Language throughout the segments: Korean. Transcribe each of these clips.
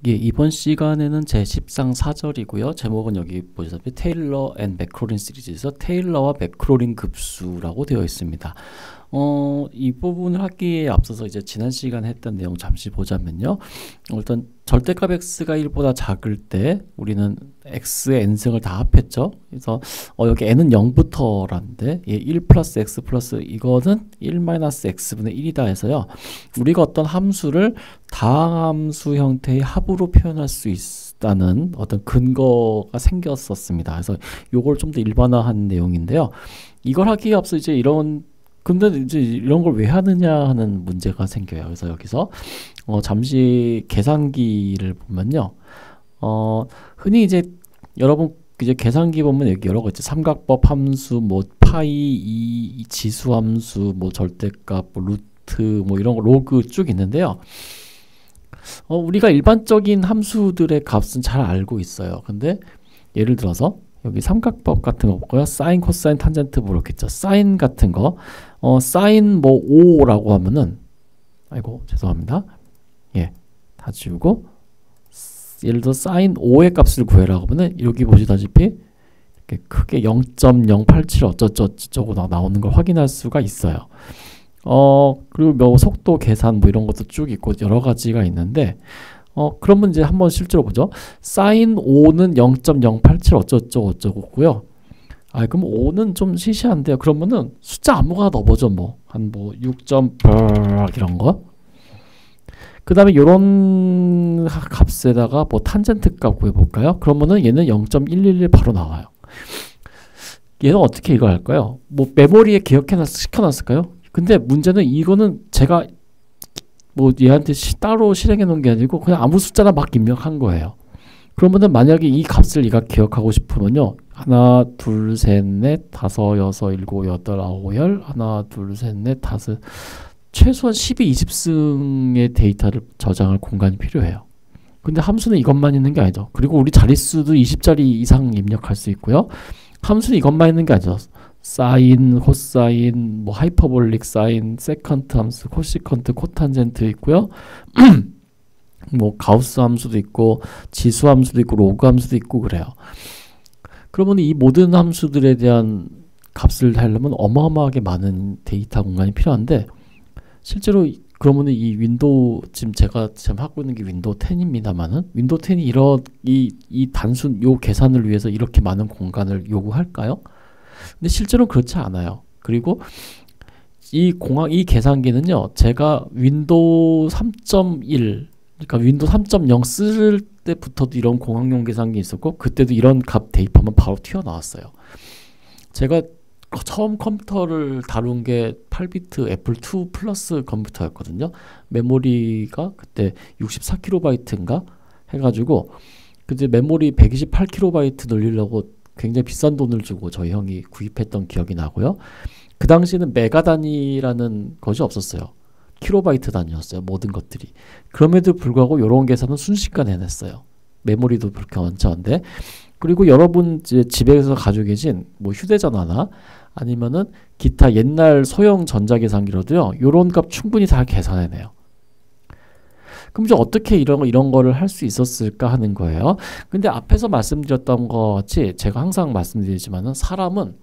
예, 이번 시간에는 제13 4절이고요. 제목은 여기 보시다시피 테일러 앤 맥로린 시리즈에서 테일러와 맥로린 급수라고 되어 있습니다. 이 부분을 하기에 앞서서 이제 지난 시간에 했던 내용 잠시 보자면요. 일단 절대값 x가 1보다 작을 때 우리는 x의 n승을 다 합했죠. 그래서 여기 n은 0부터라는데 1 플러스 x 플러스 이거는 1 마이너스 x분의 1이다 해서요. 우리가 어떤 함수를 다함수 형태의 합으로 표현할 수 있다는 어떤 근거가 생겼었습니다. 그래서 요걸 좀 더 일반화한 내용인데요. 이걸 하기에 앞서 이제 근데 이제 이런 걸 왜 하느냐 하는 문제가 생겨요. 그래서 여기서 잠시 계산기를 보면요. 흔히 이제 여러분 이제 계산기 보면 여기 여러 가지 삼각법 함수, 뭐 파이, 이 지수 함수, 뭐 절대값, 뭐 루트, 뭐 이런 거 로그 쭉 있는데요. 우리가 일반적인 함수들의 값은 잘 알고 있어요. 근데 예를 들어서 여기 삼각법 같은 거 볼까요? 사인, 코사인, 탄젠트 그렇겠죠. 사인 같은 거, 사인 뭐 5라고 하면은, 아이고 죄송합니다. 예, 다 지우고 예를 들어 사인 5의 값을 구해라고 하면은 여기 보시다시피 이렇게 크게 0.087 어쩌고저쩌고 나오는 걸 확인할 수가 있어요. 그리고 뭐 속도 계산 뭐 이런 것도 쭉 있고 여러 가지가 있는데. 그러면 이제 한번 실제로 보죠. 사인 5는 0.087 어쩌고저쩌고고요. 그럼 5는 좀 시시한데요. 그러면은 숫자 아무거나 넣어보죠. 한 6. 이런 거. 그 다음에 요런 값에다가 뭐 탄젠트 값 구해볼까요? 그러면은 얘는 0.111 바로 나와요. 얘는 어떻게 이거 할까요? 뭐 메모리에 시켜놨을까요? 근데 문제는 이거는 제가 뭐 얘한테 따로 실행해 놓은 게 아니고 그냥 아무 숫자나 막 입력한 거예요. 그러면은 만약에 이 값을 얘가 기억하고 싶으면요. 하나, 둘, 셋, 넷, 다섯, 여섯, 일곱, 여덟, 아홉, 열, 하나, 둘, 셋, 넷, 다섯, 최소한 12, 20승의 데이터를 저장할 공간이 필요해요. 근데 함수는 이것만 있는 게 아니죠. 그리고 우리 자릿수도 20자리 이상 입력할 수 있고요. 함수는 이것만 있는 게 아니죠. 사인, 코사인, 뭐 하이퍼볼릭 사인, 세컨트 함수, 코시컨트, 코탄젠트 있고요. 뭐 가우스 함수도 있고 지수 함수도 있고 로그 함수도 있고 그래요. 그러면 이 모든 함수들에 대한 값을 하려면 어마어마하게 많은 데이터 공간이 필요한데 실제로 그러면 이 윈도우 지금 제가 하고 있는 게 윈도우 10입니다만은 윈도우 10이 이 단순 요 계산을 위해서 이렇게 많은 공간을 요구할까요? 근데 실제로는 그렇지 않아요. 그리고 이 계산기는요, 제가 윈도우 3.1, 그러니까 윈도우 3.0 쓸 때부터도 이런 공학용 계산기 있었고, 그때도 이런 값 대입하면 바로 튀어나왔어요. 제가 처음 컴퓨터를 다룬 게 8비트 애플2 플러스 컴퓨터였거든요. 메모리가 그때 64kB인가 해가지고, 그때 메모리 128KB 늘리려고 굉장히 비싼 돈을 주고 저희 형이 구입했던 기억이 나고요. 그 당시에는 메가 단위라는 것이 없었어요. 킬로바이트 단위였어요. 모든 것들이. 그럼에도 불구하고 이런 계산은 순식간에 해냈어요. 메모리도 그렇게 원차인데. 그리고 여러분 집에서 가지고 계신 뭐 휴대전화나 아니면은 기타 옛날 소형 전자계산기로도요. 이런 값 충분히 다 계산해내요. 그럼 이제 어떻게 이런 거를 할 수 있었을까 하는 거예요. 근데 앞에서 말씀드렸던 것 같이 제가 항상 말씀드리지만은 사람은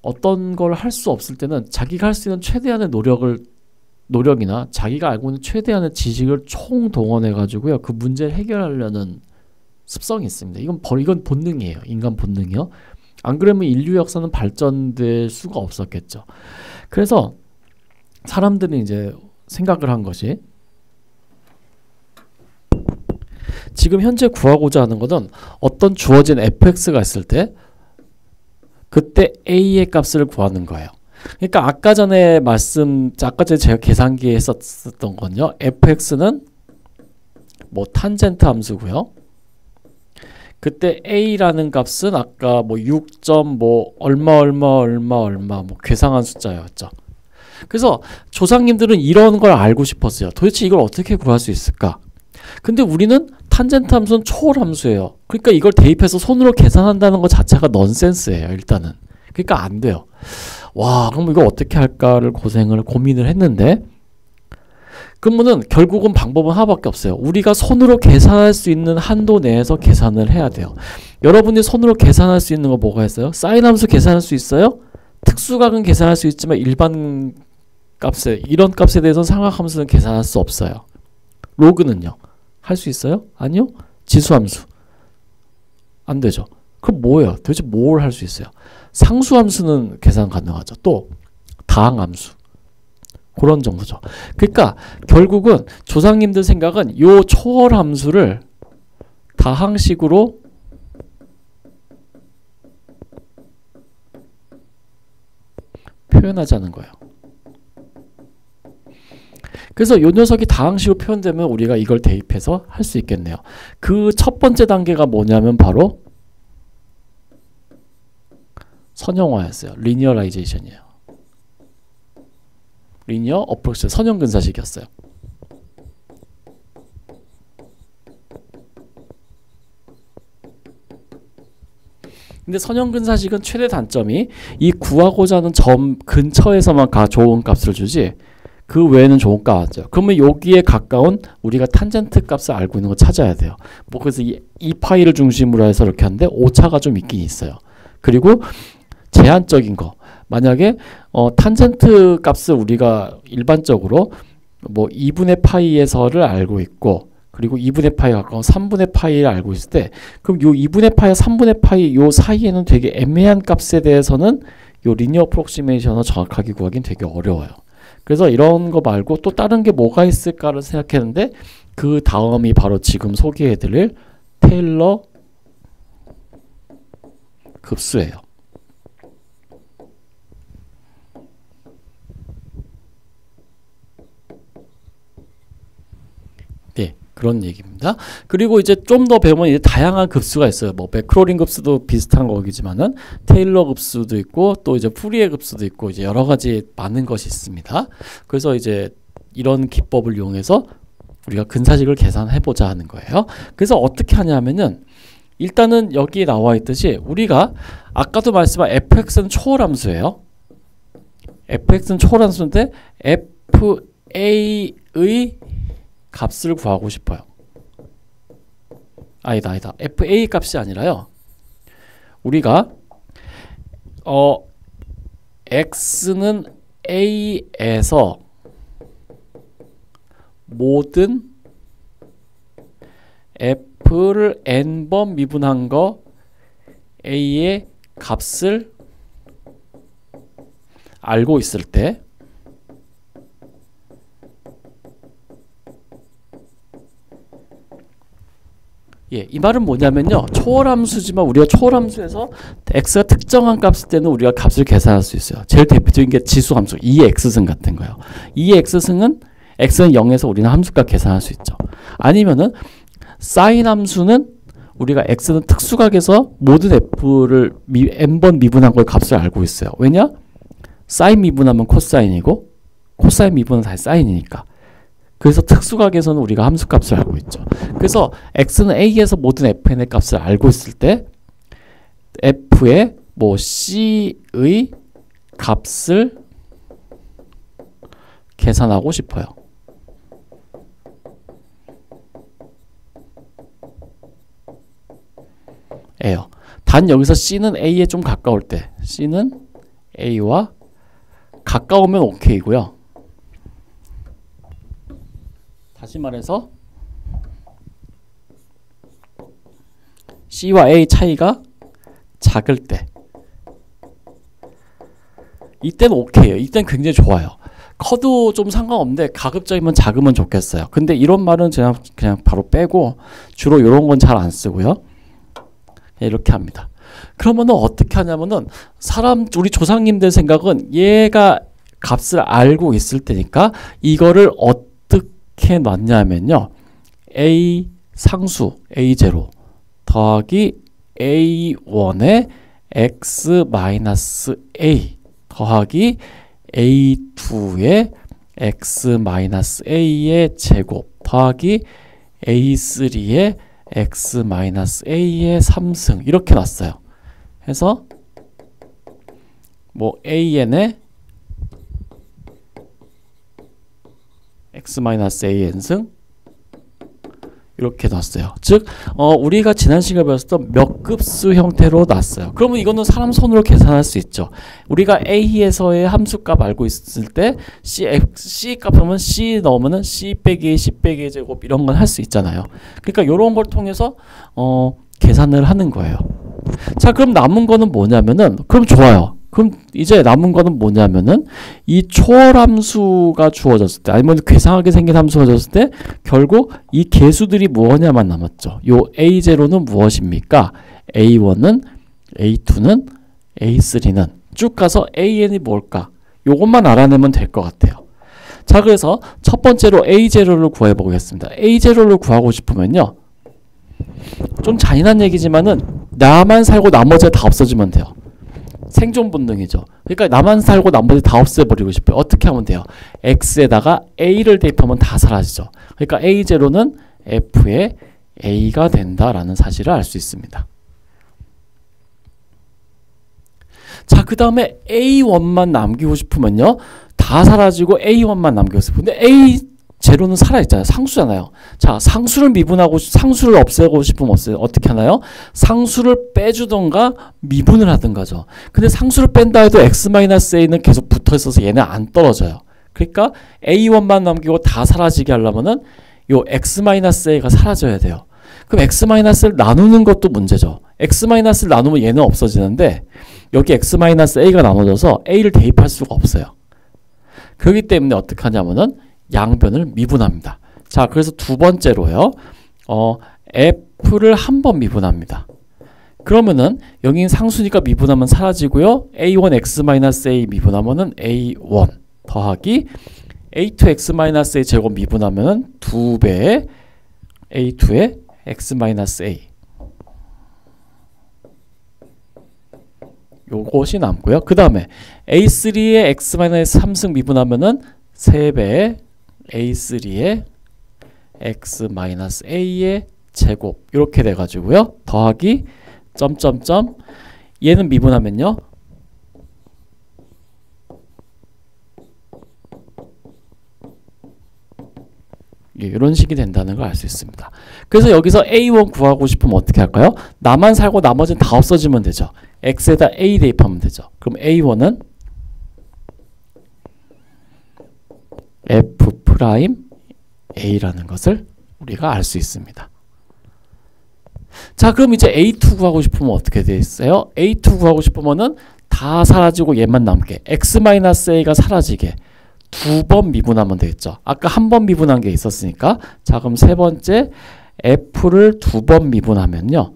어떤 걸 할 수 없을 때는 자기가 할 수 있는 최대한의 노력이나 자기가 알고 있는 최대한의 지식을 총동원해 가지고요. 그 문제를 해결하려는 습성이 있습니다. 이건 본능이에요. 인간 본능이요. 안 그러면 인류 역사는 발전될 수가 없었겠죠. 그래서 사람들은 이제 생각을 한 것이 지금 현재 구하고자 하는 것은 어떤 주어진 fx가 있을 때 그때 a의 값을 구하는 거예요. 그러니까 아까 전에 제가 계산기에 했었던 건요. fx는 뭐 탄젠트 함수고요. 그때 a라는 값은 아까 뭐 6. 뭐 얼마 뭐 괴상한 숫자였죠. 그래서 조상님들은 이런 걸 알고 싶었어요. 도대체 이걸 어떻게 구할 수 있을까? 근데 우리는 탄젠트 함수는 초월 함수예요. 그러니까 이걸 대입해서 손으로 계산한다는 것 자체가 넌센스예요. 일단은. 그러니까 안 돼요. 와, 그럼 이거 어떻게 할까를 고민을 했는데 그러면은 결국은 방법은 하나밖에 없어요. 우리가 손으로 계산할 수 있는 한도 내에서 계산을 해야 돼요. 여러분이 손으로 계산할 수 있는 거 뭐가 있어요? 사인 함수 계산할 수 있어요? 특수각은 계산할 수 있지만 일반 값에 이런 값에 대해서 상각함수는 계산할 수 없어요. 로그는요? 할 수 있어요? 아니요? 지수함수 안 되죠. 그럼 뭐예요? 도대체 뭘 할 수 있어요? 상수함수는 계산 가능하죠. 또 다항함수 그런 정도죠. 그러니까 결국은 조상님들 생각은 요 초월함수를 다항식으로 표현하자는 거예요. 그래서 요 녀석이 다항식으로 표현되면 우리가 이걸 대입해서 할 수 있겠네요. 그 첫 번째 단계가 뭐냐면 바로 선형화였어요. 리니어라이제이션이에요. 리니어 어프로치 선형근사식이었어요. 근데 선형근사식은 최대 단점이 이 구하고자 하는 점 근처에서만 좋은 값을 주지 그 외에는 좋은 값 맞죠. 그러면 여기에 가까운 우리가 탄젠트 값을 알고 있는 거 찾아야 돼요. 뭐 그래서 이 파이를 중심으로 해서 이렇게 하는데 오차가 좀 있긴 있어요. 그리고 제한적인 거 만약에 탄젠트 값을 우리가 일반적으로 뭐 2분의 파이에서를 알고 있고 그리고 2분의 파이에 가까운 3분의 파이를 알고 있을 때 그럼 요 2분의 파이와 3분의 파이 요 사이에는 되게 애매한 값에 대해서는 요 리니어 어프록시메이션을 정확하게 구하기는 되게 어려워요. 그래서 이런 거 말고 또 다른 게 뭐가 있을까를 생각했는데 그 다음이 바로 지금 소개해드릴 테일러 급수예요. 네, 그런 얘기입니다. 그리고 이제 좀 더 배우면 이제 다양한 급수가 있어요. 뭐 매크로린 급수도 비슷한 거기지만은 테일러 급수도 있고 또 이제 푸리에 급수도 있고 이제 여러 가지 많은 것이 있습니다. 그래서 이제 이런 기법을 이용해서 우리가 근사식을 계산해 보자 하는 거예요. 그래서 어떻게 하냐면은 일단은 여기에 나와 있듯이 우리가 아까도 말씀한 fx는 초월함수예요. fx는 초월함수인데 fa의 값을 구하고 싶어요. 아니다. fa 값이 아니라요. 우리가 x는 a에서 모든 f를 n번 미분한 거 a의 값을 알고 있을 때 예, 이 말은 뭐냐면요. 초월함수지만 우리가 초월함수에서 x가 특정한 값일 때는 우리가 값을 계산할 수 있어요. 제일 대표적인 게 지수함수 2의 x승 같은 거예요. 2의 x승은 x는 0에서 우리는 함수값 계산할 수 있죠. 아니면은 사인 함수는 우리가 x는 특수각에서 모든 f를 n번 미분한 걸 값을 알고 있어요. 왜냐? 사인 미분하면 코사인이고 코사인 미분은 다시 사인이니까. 그래서 특수각에서는 우리가 함수값을 알고 있죠. 그래서 x는 a에서 모든 fn의 값을 알고 있을 때 f의 뭐 c의 값을 계산하고 싶어요. 에요. 단 여기서 c는 a에 좀 가까울 때 c는 a와 가까우면 오케이고요. 다시 말해서 C와 A 차이가 작을 때 이때는 오케이예요. 이때는 굉장히 좋아요. 커도 좀 상관없는데 가급적이면 작으면 좋겠어요. 근데 이런 말은 그냥 바로 빼고 주로 이런 건 잘 안 쓰고요. 이렇게 합니다. 그러면은 어떻게 하냐면은 우리 조상님들 생각은 얘가 값을 알고 있을 때니까 이거를 어떻게 놨냐면요. A 상수 A0 더하기 A1의 x-a 더하기 A2의 x-a의 제곱 더하기 A3의 x-a의 3승 이렇게 놨어요. 해서 뭐 an의 x-a n승 이렇게 놨어요. 즉 우리가 지난 시간에 배웠던 몇 급수 형태로 놨어요. 그러면 이거는 사람 손으로 계산할 수 있죠. 우리가 a에서의 함수값 알고 있을 때 c 값 하면 c 넣으면은 c 빼기 c 빼기 제곱 이런 건 할 수 있잖아요. 그러니까 이런 걸 통해서 계산을 하는 거예요. 자, 그럼 남은 거는 뭐냐면은, 그럼 좋아요. 그럼 이제 남은 거는 뭐냐면은 이 초월함수가 주어졌을 때 아니면 괴상하게 생긴 함수가 주어졌을 때 결국 이 개수들이 뭐냐만 남았죠. 요 A0는 무엇입니까? A1은 A2는 A3는 쭉 가서 AN이 뭘까? 요것만 알아내면 될 것 같아요. 자, 그래서 첫 번째로 A0를 구해 보겠습니다. A0를 구하고 싶으면요. 좀 잔인한 얘기지만은 나만 살고 나머지 다 없어지면 돼요. 생존 본능이죠. 그러니까 나만 살고 나머지 다 없애버리고 싶어요. 어떻게 하면 돼요? X에다가 A를 대입하면 다 사라지죠. 그러니까 A0는 F의 A가 된다라는 사실을 알 수 있습니다. 자, 그 다음에 A1만 남기고 싶으면요. 다 사라지고 A1만 남기고 싶어요. 근데 A0는 살아있잖아요. 상수잖아요. 자, 상수를 미분하고 상수를 없애고 싶으면 어떻게 하나요? 상수를 빼주던가 미분을 하던가죠. 근데 상수를 뺀다 해도 x-a는 계속 붙어있어서 얘는 안 떨어져요. 그러니까 A1만 남기고 다 사라지게 하려면은 요 x-a가 사라져야 돼요. 그럼 x-를 나누는 것도 문제죠. x-를 나누면 얘는 없어지는데 여기 x-a가 나눠져서 a를 대입할 수가 없어요. 그렇기 때문에 어떻게 하냐면은 양변을 미분합니다. 자, 그래서 두 번째로요. F를 한 번 미분합니다. 그러면은 여긴 상수니까 미분하면 사라지고요. A1 x-a 미분하면은 A1 더하기 A2 x-a 제곱 미분하면은 2배의 A2의 x-a 요것이 남고요. 그 다음에 A3의 x-3승 미분하면은 3배의 A3의 x-a의 제곱 이렇게 돼가지고요. 더하기 점점점 얘는 미분하면요. 예, 이런 식이 된다는 걸 알 수 있습니다. 그래서 여기서 A1 구하고 싶으면 어떻게 할까요? 나만 살고 나머지는 다 없어지면 되죠. X에다 A 대입하면 되죠. 그럼 A1은 F'A라는 것을 우리가 알 수 있습니다. 자, 그럼 이제 A2 구하고 싶으면 어떻게 돼 있어요? A2 구하고 싶으면은 다 사라지고 얘만 남게 x-a가 사라지게 두 번 미분하면 되겠죠. 아까 한 번 미분한 게 있었으니까. 자, 그럼 세 번째 F를 두 번 미분하면요.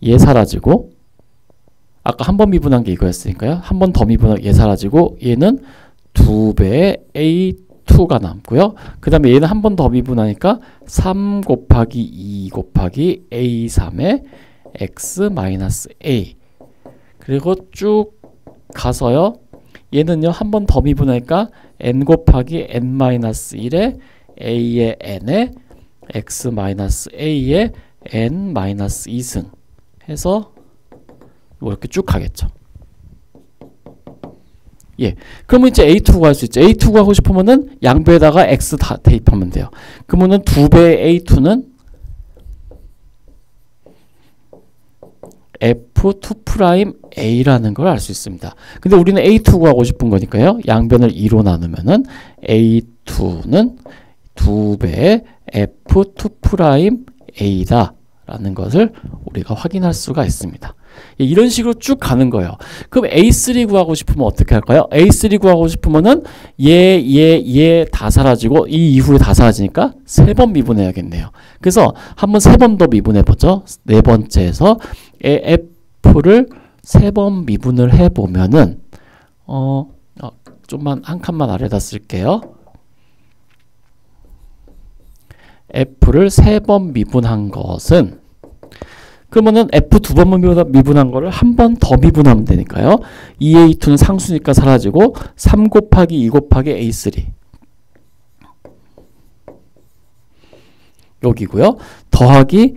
얘 사라지고 아까 한 번 미분한 게 이거였으니까요. 한 번 더 미분하면 얘 사라지고 얘는 2배의 A2가 남고요. 그 다음에 얘는 한 번 더 미분하니까 3 곱하기 2 곱하기 A3의 x-a 그리고 쭉 가서요. 얘는요. 한 번 더 미분하니까 n 곱하기 n-1의 a의 n의 x-a의 n-2승 해서 이렇게 쭉 가겠죠. 예, 그러면 이제 A2 구할 수 있죠. A2 구하고 싶으면은 양배에다가 X 다 대입하면 돼요. 그러면은 2배의 A2는 F2'A라는 걸 알 수 있습니다. 근데 우리는 A2 구하고 싶은 거니까요. 양변을 2로 나누면은 A2는 2배의 F2'A다 라는 것을 우리가 확인할 수가 있습니다. 이런 식으로 쭉 가는 거예요. 그럼 A3 구하고 싶으면 어떻게 할까요? A3 구하고 싶으면은 얘 다 사라지고 이 이후에 다 사라지니까 세 번 미분해야겠네요. 그래서 한번 세 번 더 미분해 보죠. 네 번째에서 F를 세 번 미분을 해 보면은 좀만 한 칸만 아래다 쓸게요. F를 세 번 미분한 것은 그러면은 F 두 번 미분한 거를 한 번 더 미분하면 되니까요. 2A2는 상수니까 사라지고 3 곱하기 2 곱하기 A3 여기고요. 더하기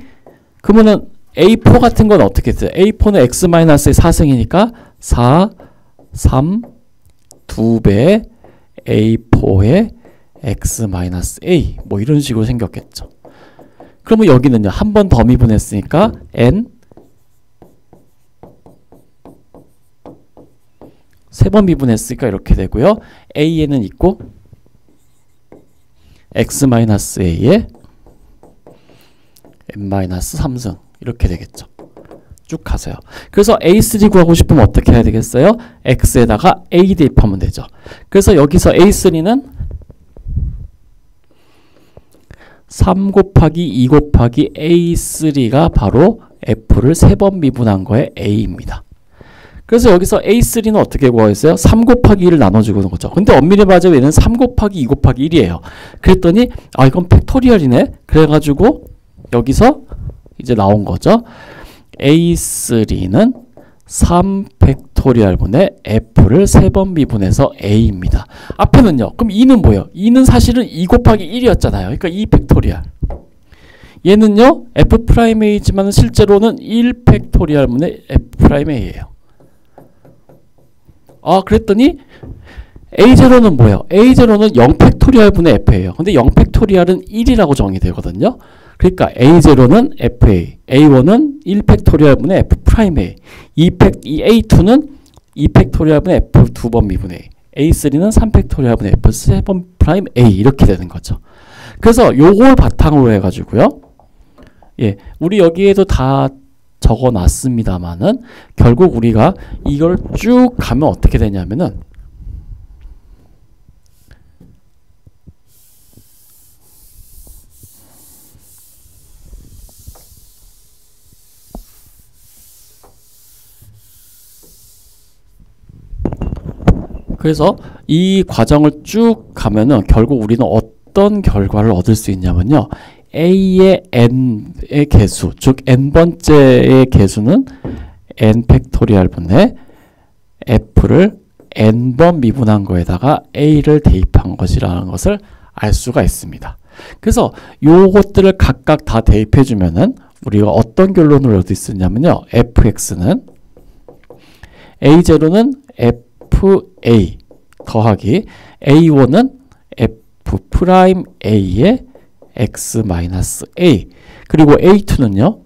그러면은 A4 같은 건 어떻게 돼요? A4는 X-의 4승이니까 4, 3, 2배의 A4의 x-a 뭐 이런 식으로 생겼겠죠. 그러면 여기는요, 한 번 더 미분했으니까 n, 세 번 미분했으니까 이렇게 되고요. a에는 있고 x-a에 n-3승 이렇게 되겠죠. 쭉 가세요. 그래서 A3 구하고 싶으면 어떻게 해야 되겠어요? x에다가 a 대입하면 되죠. 그래서 여기서 A3는 3 곱하기 2 곱하기 A3가 바로 F를 3번 미분한 거에 A입니다. 그래서 여기서 A3는 어떻게 구하겠어요? 3 곱하기 1을 나눠주고 있는 거죠. 근데 엄밀히 말하자면 얘는 3 곱하기 2 곱하기 1이에요. 그랬더니 아 이건 팩토리얼이네. 그래가지고 여기서 이제 나온 거죠. A3는 3 팩토리얼분의 F를 3번 미분해서 A입니다. 앞에는요. 그럼 2는 뭐예요? 2는 사실은 2 곱하기 1이었잖아요. 그러니까 2 팩토리얼. 얘는요. F'A지만 실제로는 1 팩토리얼분의 F'A예요. 아 그랬더니 A0는 뭐예요? A0는 0 팩토리얼분의 F예요. 근데 0 팩토리얼은 1이라고 정의되거든요. 그러니까 A0는 FA, A1은 1 팩토리얼분의 F'A, 이 A2는 2 팩토리얼분의 F 2번 미분의 A, A3는 3 팩토리얼분의 F 3번 프라임 A 이렇게 되는 거죠. 그래서 요걸 바탕으로 해가지고요. 예, 우리 여기에도 다 적어 놨습니다만은 결국 우리가 이걸 쭉 가면 어떻게 되냐면은 그래서 이 과정을 쭉 가면은 결국 우리는 어떤 결과를 얻을 수 있냐면요. A의 n의 개수, 즉 n번째의 개수는 n 팩토리얼 분의 F를 n번 미분한 거에다가 A를 대입한 것이라는 것을 알 수가 있습니다. 그래서 요것들을 각각 다 대입해 주면은 우리가 어떤 결론을 얻을 수 있냐면요. fx는 A0는 FA 더하기 A1은 F'A의 x-a 그리고 A2는요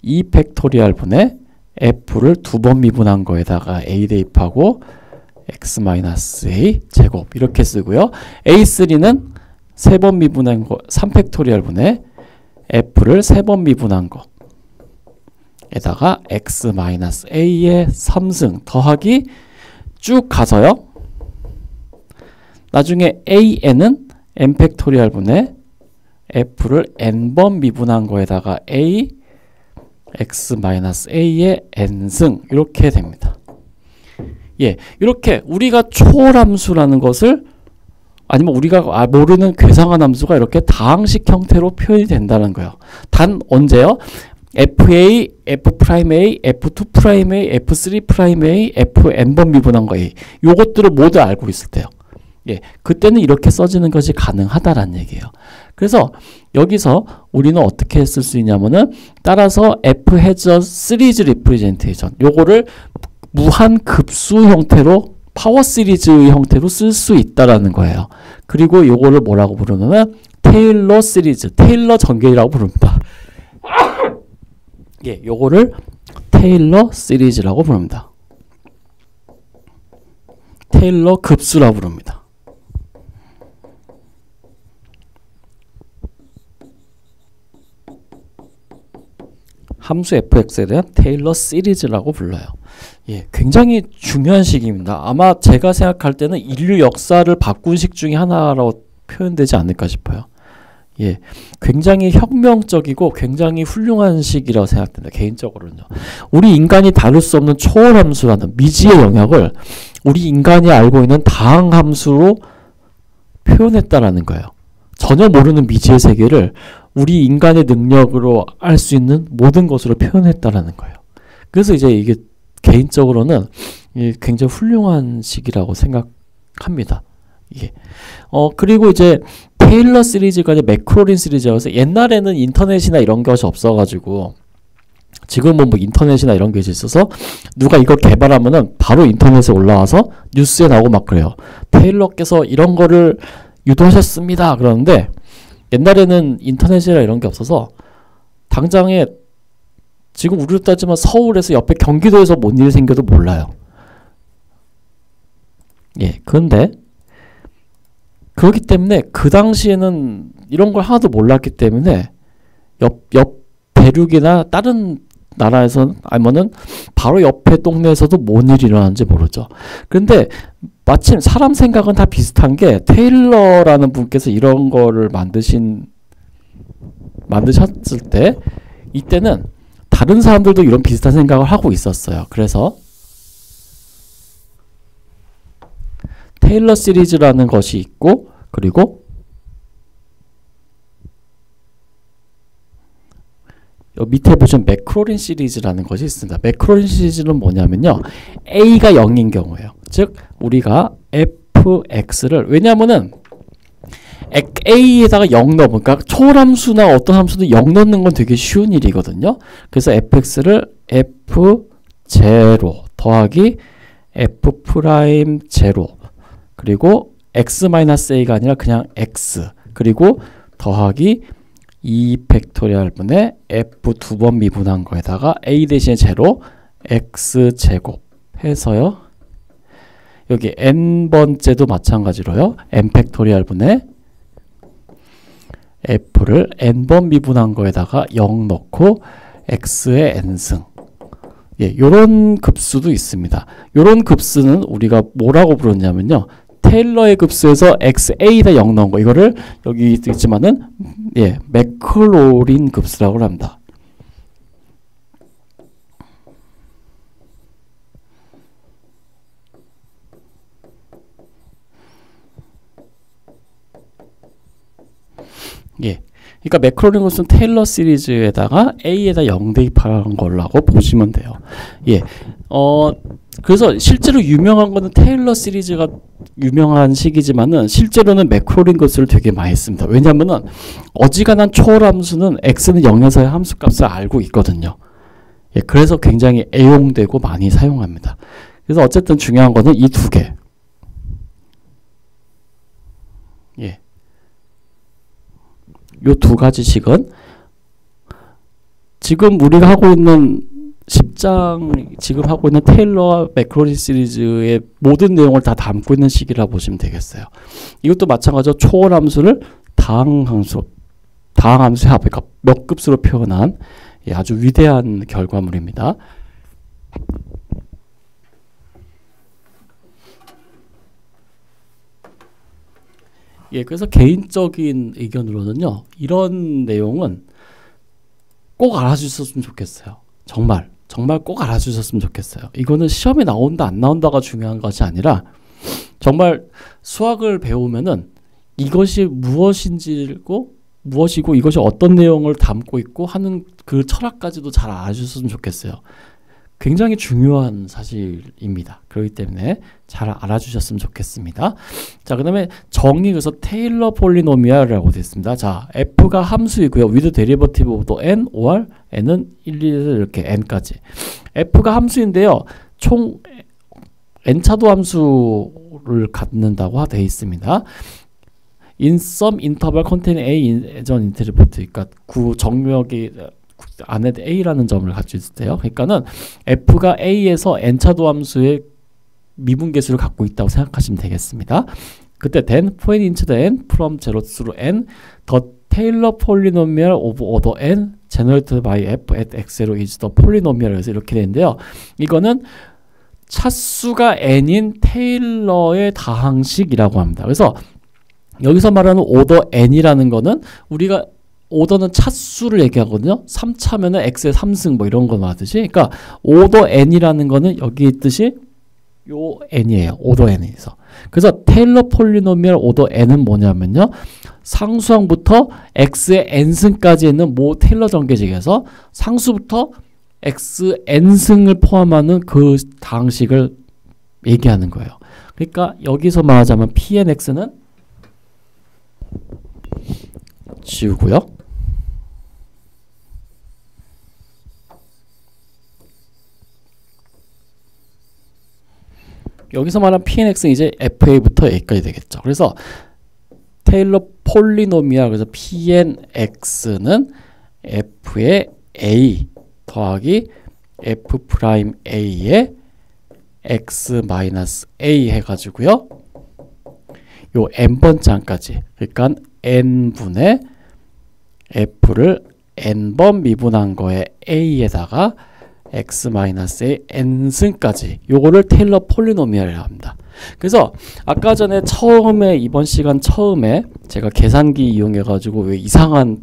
2 팩토리얼 분의 F를 2번 미분한 거에다가 A 대입하고 x-a 제곱 이렇게 쓰고요. A3는 3번 미분한 거 3 팩토리얼 분의 F를 3번 미분한 거에다가 x-a의 3승 더하기 쭉 가서요. 나중에 an은 n 팩토리얼 분의 F를 n번 미분한 거에다가 a x-a의 n승 이렇게 됩니다. 예, 이렇게 우리가 초월함수라는 것을 아니면 우리가 모르는 괴상한 함수가 이렇게 다항식 형태로 표현이 된다는 거예요. 단 언제요? FA, F'A, F2'A, F3'A, Fn번 미분한 거 A 요것들을 모두 알고 있을 때요. 예, 그때는 이렇게 써지는 것이 가능하다라는 얘기예요. 그래서 여기서 우리는 어떻게 쓸 수 있냐면은 따라서 F has a series representation 요거를 무한 급수 형태로 파워 시리즈의 형태로 쓸 수 있다라는 거예요. 그리고 요거를 뭐라고 부르냐면 테일러 시리즈, 테일러 전개라고 부릅니다. 예, 요거를 테일러 시리즈라고 부릅니다. 테일러 급수라고 부릅니다. 함수 fx에 대한 테일러 시리즈라고 불러요. 예, 굉장히 중요한 식입니다. 아마 제가 생각할 때는 인류 역사를 바꾼 식 중에 하나라고 표현되지 않을까 싶어요. 예, 굉장히 혁명적이고 굉장히 훌륭한 식이라고 생각됩니다. 개인적으로는요. 우리 인간이 다룰 수 없는 초월함수라는 미지의 영역을 우리 인간이 알고 있는 다항함수로 표현했다라는 거예요. 전혀 모르는 미지의 세계를 우리 인간의 능력으로 알 수 있는 모든 것으로 표현했다라는 거예요. 그래서 이제 이게 개인적으로는 굉장히 훌륭한 식이라고 생각합니다. 예. 그리고 이제 테일러 시리즈가 이제 맥크로린 시리즈여서 옛날에는 인터넷이나 이런 것이 없어가지고 지금은 뭐 인터넷이나 이런 것이 있어서 누가 이걸 개발하면은 바로 인터넷에 올라와서 뉴스에 나오고 막 그래요. 테일러께서 이런 거를 유도하셨습니다. 그러는데 옛날에는 인터넷이라 이런 게 없어서 당장에 지금 우리로 따지면 서울에서 옆에 경기도에서 뭔 일이 생겨도 몰라요. 예, 그런데 그렇기 때문에 그 당시에는 이런 걸 하나도 몰랐기 때문에 옆 대륙이나 다른 나라에서는 아니면은 바로 옆에 동네에서도 뭔 일이 일어나는지 모르죠. 그런데 마침 사람 생각은 다 비슷한 게 테일러라는 분께서 이런 거를 만드셨을 때 이때는 다른 사람들도 이런 비슷한 생각을 하고 있었어요. 그래서 테일러 시리즈라는 것이 있고 그리고 밑에 보시면 매크로린 시리즈라는 것이 있습니다. 매크로린 시리즈는 뭐냐면요. A가 0인 경우예요. 즉 우리가 fx를 왜냐하면은 A에다가 0 넣으면 그러니까 초월함수나 어떤 함수도 0 넣는 건 되게 쉬운 일이거든요. 그래서 fx를 f0 더하기 f'0 그리고 x-a가 아니라 그냥 x 그리고 더하기 2 팩토리얼 분의 f 두 번 미분한 거에다가 a 대신에 제로 x 제곱 해서요. 여기 n번째도 마찬가지로요. n 팩토리얼 분의 f를 n번 미분한 거에다가 0 넣고 x의 n승. 예, 요런 급수도 있습니다. 요런 급수는 우리가 뭐라고 부르냐면요. 테일러의 급수에서 xa에다 0 넣은 거 이거를 여기 있지만은 예, 매크로린 급수라고 합니다. 예. 그러니까 매크로린 급수는 테일러 시리즈에다가 a에다 0 대입한 걸라고 보시면 돼요. 예. 그래서 실제로 유명한 거는 테일러 시리즈가 유명한 식이지만은 실제로는 매크로린 급수를 되게 많이 씁니다. 왜냐면은 어지간한 초월함수는 x는 0에서의 함수값을 알고 있거든요. 예, 그래서 굉장히 애용되고 많이 사용합니다. 그래서 어쨌든 중요한 거는 이 두 개. 예. 요 두 가지 식은 지금 우리가 하고 있는 10장 지금 하고 있는 테일러와 매크로린 시리즈의 모든 내용을 다 담고 있는 식이라 보시면 되겠어요. 이것도 마찬가지로 초월함수를 다항함수의 합, 그러니까 몇 급수로 표현한 아주 위대한 결과물입니다. 예, 그래서 개인적인 의견으로는요, 이런 내용은 꼭 알아주셨으면 좋겠어요. 정말 꼭 알아주셨으면 좋겠어요. 이거는 시험에 나온다 안 나온다가 중요한 것이 아니라 정말 수학을 배우면은 이것이 무엇이고 이것이 어떤 내용을 담고 있고 하는 그 철학까지도 잘 알아주셨으면 좋겠어요. 굉장히 중요한 사실입니다. 그렇기 때문에 잘 알아주셨으면 좋겠습니다. 자, 그 다음에 정의, 그래서 테일러 폴리노미알이라고 되어 있습니다. 자, f가 함수이고요. with derivative of the n or n은 1, 2에서 이렇게 n까지. f가 함수인데요. 총 n차도 함수를 갖는다고 되어 있습니다. in some interval containing a as an interval, 그러니까 정역이 안에 a라는 점을 가지고 있을 때요. 그러니까는 f가 a에서 n차도 함수의 미분계수를 갖고 있다고 생각하시면 되겠습니다. 그때 then point into the n from 0 through n the Taylor polynomial of order n generated by f at x0 is the polynomial. 그래서 이렇게 되는데요. 이거는 차수가 n인 테일러의 다항식이라고 합니다. 그래서 여기서 말하는 order n이라는 거는 우리가 오더는 차수를 얘기하거든요. 3차면은 x의 3승 뭐 이런 거 말하듯이. 그러니까 오더 n이라는 거는 여기 있듯이 요 n이에요. 오더 n에서. 그래서 테일러 폴리노미얼 오더 n은 뭐냐면요. 상수항부터 x의 n승까지 있는 모 테일러 전개식에서 상수부터 x n승을 포함하는 그 다항식을 얘기하는 거예요. 그러니까 여기서 말하자면 pnx는 지우고요. 여기서 말한 pnx는 이제 fa부터 a까지 되겠죠. 그래서 테일러 폴리노미얼, 그래서 Pnx는 f의 a 더하기 f'a의 x-a 해가지고요. 요 n번째까지, 그러니까 n분의 f를 n번 미분한 거에 a에다가 x-a n승까지, 요거를 테일러 폴리노미얼이라고 합니다. 그래서 아까 전에 처음에, 이번 시간 처음에 제가 계산기 이용해 가지고 왜 이상한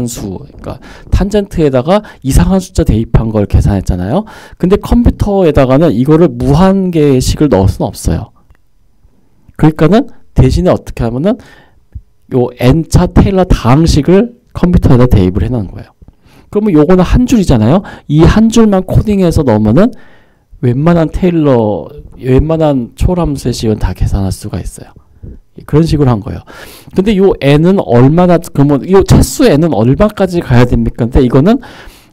수, 그러니까 탄젠트에다가 이상한 숫자 대입한 걸 계산했잖아요. 근데 컴퓨터에다가는 이거를 무한계식을 넣을 수는 없어요. 그러니까는 대신에 어떻게 하면은 요 n차 테일러 다항식을 컴퓨터에다 대입을 해 놓은 거예요. 그러면 요거는 한 줄이잖아요. 이 한 줄만 코딩해서 넣으면은 웬만한 초함수의 식은 다 계산할 수가 있어요. 그런 식으로 한 거예요. 근데 요 n은 얼마나, 그러면 요 차수 n은 얼마까지 가야 됩니까? 근데 이거는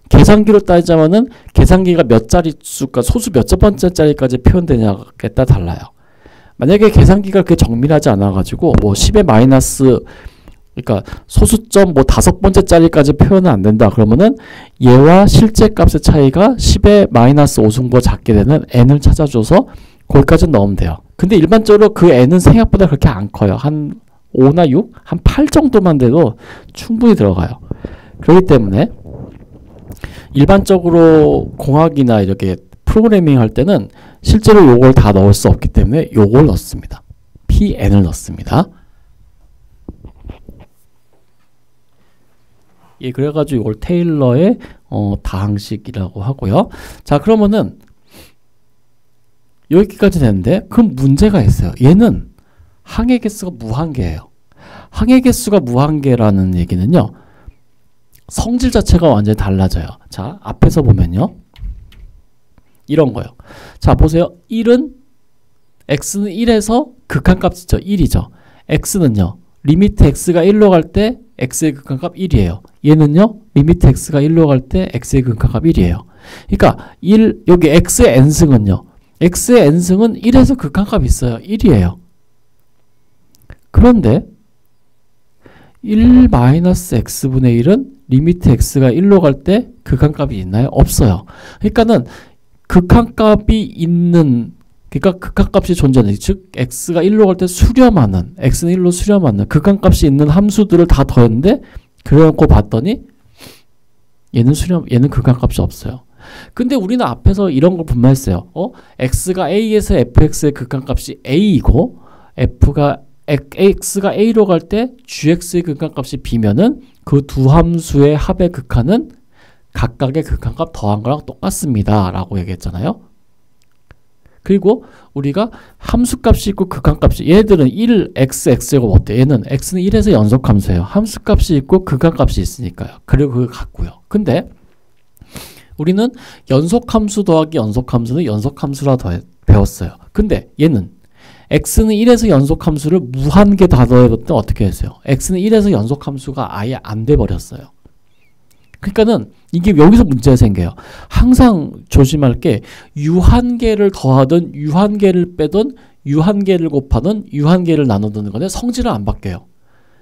계산기로 따지자면은 계산기가 몇 자리 수가, 소수 몇 번째 자리까지 표현되냐에 따라 달라요. 만약에 계산기가 그렇게 정밀하지 않아가지고 뭐 10의 마이너스, 그러니까 소수점 뭐 5번째 자리까지 표현은 안 된다 그러면은 얘와 실제 값의 차이가 10의 마이너스 5승보다 작게 되는 n을 찾아줘서 거기까지 넣으면 돼요. 근데 일반적으로 그 n은 생각보다 그렇게 안 커요. 한 5나 6? 한 8 정도만 돼도 충분히 들어가요. 그렇기 때문에 일반적으로 공학이나 이렇게 프로그래밍 할 때는 실제로 요걸 다 넣을 수 없기 때문에 요걸 넣습니다. pn을 넣습니다. 예, 그래가지고 이걸 테일러의 다항식이라고 하고요. 자, 그러면은 여기까지 되는데, 그럼 문제가 있어요. 얘는 항의 개수가 무한계예요. 항의 개수가 무한계라는 얘기는요, 성질 자체가 완전히 달라져요. 자, 앞에서 보면요, 이런 거요. 자, 보세요. 1은 x는 1에서 극한값이죠. 1이죠. x는요, 리미트 x가 1로 갈 때 x의 극한값 1이에요. 얘는요, 리미트 x가 1로 갈 때 x의 극한값 1이에요. 그러니까 여기 x의 n승은요, x의 n승은 1에서 극한값이 있어요. 1이에요. 그런데 1-x분의 1은 리미트 x가 1로 갈 때 극한값이 있나요? 없어요. 그러니까는 극한값이 있는, 그러니까 극한값이 존재하는, 즉 x가 1로 갈 때 수렴하는, x는 1로 수렴하는 극한값이 있는 함수들을 다 더했는데, 그래놓고 봤더니 얘는 극한값이 없어요. 근데 우리는 앞에서 이런 걸 분말했어요. x가 a에서 fx의 극한값이 a이고 x가 a로 갈 때 gx의 극한값이 b면은 그 두 함수의 합의 극한은 각각의 극한값 더한 거랑 똑같습니다 라고 얘기했잖아요. 그리고 우리가 함수값이 있고 극한값이, 얘들은 1xx제곱 어때? 얘는 x는 1에서 연속함수예요. 함수값이 있고 극한값이 있으니까요. 그리고 그걸 같고요. 근데 우리는 연속함수 더하기 연속함수는 연속함수라 배웠어요. 근데 얘는 x는 1에서 연속함수를 무한개 다 더해봤더니 어떻게 했어요? x는 1에서 연속함수가 아예 안 돼버렸어요. 그러니까는 이게 여기서 문제가 생겨요. 항상 조심할 게 유한계를 더하든 유한계를 빼든 유한계를 곱하든 유한계를 나누든 간에 성질은 안 바뀌어요.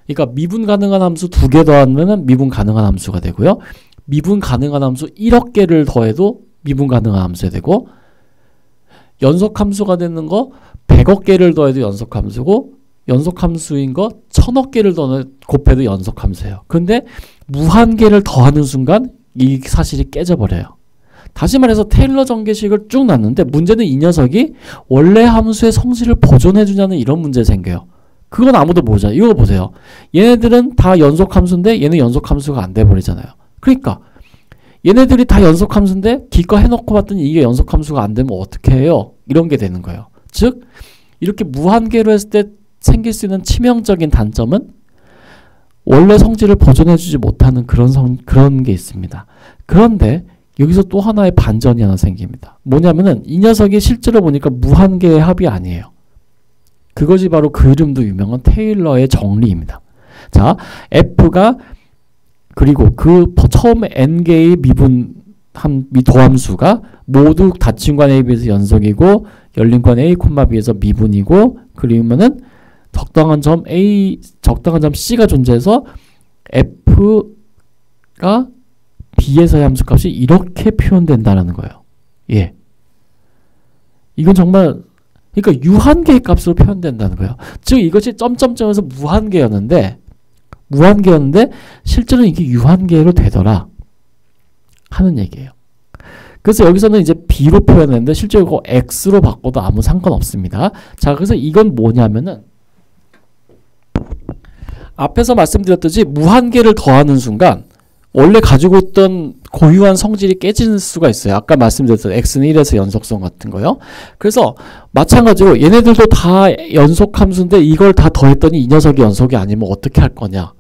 그러니까 미분 가능한 함수 2개 더하면 미분 가능한 함수가 되고요. 미분 가능한 함수 1억 개를 더해도 미분 가능한 함수가 되고, 연속함수가 되는 거 100억 개를 더해도 연속함수고, 연속함수인 거 1000억 개를 더 곱해도 연속함수예요. 근데 무한계를 더하는 순간 이 사실이 깨져버려요. 다시 말해서 테일러 전개식을 쭉 놨는데 문제는 이 녀석이 원래 함수의 성질을 보존해주냐는 이런 문제 생겨요. 그건 아무도 모르잖아요. 이거 보세요. 얘네들은 다 연속함수인데 얘는 연속함수가 안 돼버리잖아요. 그러니까 얘네들이 다 연속함수인데 기껏 해놓고 봤더니 이게 연속함수가 안 되면 어떻게 해요? 이런 게 되는 거예요. 즉 이렇게 무한계로 했을 때 생길 수 있는 치명적인 단점은 원래 성질을 보존해주지 못하는 그런 게 있습니다. 그런데 여기서 또 하나의 반전이 하나 생깁니다. 뭐냐면은 이 녀석이 실제로 보니까 무한계의 합이 아니에요. 그것이 바로 그 이름도 유명한 테일러의 정리입니다. 자, f가 그리고 그 처음에 n개의 도함수가 모두 닫힌 관 A, B에서 연속이고 열린 관 A, B에서 미분이고, 그러면은 적당한 점 A, 적당한 점 C가 존재해서 F가 B에서의 함수값이 이렇게 표현된다는 거예요. 예. 이건 정말 그러니까 유한계의 값으로 표현된다는 거예요. 즉 이것이 점점점에서 무한계였는데 실제로는 이게 유한계로 되더라 하는 얘기예요. 그래서 여기서는 이제 B로 표현했는데 실제로 이거 X로 바꿔도 아무 상관없습니다. 자, 그래서 이건 뭐냐면은 앞에서 말씀드렸듯이 무한계를 더하는 순간 원래 가지고 있던 고유한 성질이 깨지는 수가 있어요. 아까 말씀드렸던 x는 1에서 연속성 같은 거요. 그래서 마찬가지로 얘네들도 다 연속함수인데 이걸 다 더했더니 이 녀석이 연속이 아니면 어떻게 할 거냐.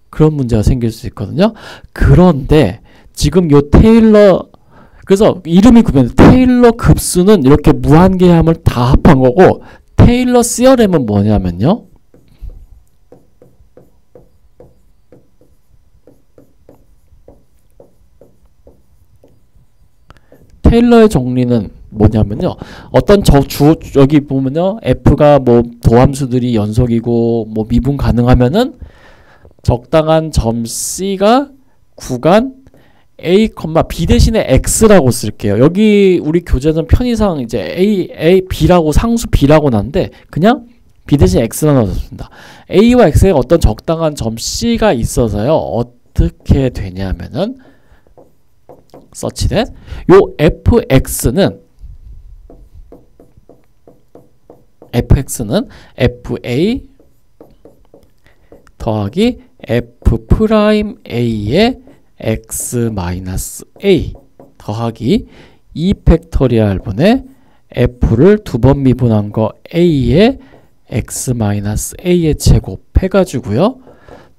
그런 문제가 생길 수 있거든요. 그런데 지금 요 테일러 그래서 이름이 구별돼. 테일러 급수는 이렇게 무한계함을 다 합한 거고 테일러 시어렘은 뭐냐면요. 테일러의 정리는 뭐냐면요. 어떤 여기 보면요. F가 뭐 도함수들이 연속이고 뭐 미분 가능하면은 적당한 점 C가 구간 A, B 대신에 X라고 쓸게요. 여기 우리 교재는 편의상 이제 B라고 상수 B라고 나는데 그냥 B 대신 X라고 넣었습니다. A와 X에 어떤 적당한 점 C가 있어서요. 어떻게 되냐면은 such that 요 fx는 fa 더하기 f'a의 x-a 더하기 2팩토리얼분의 f를 두 번 미분한 거 a의 x-a의 제곱 해가지고요.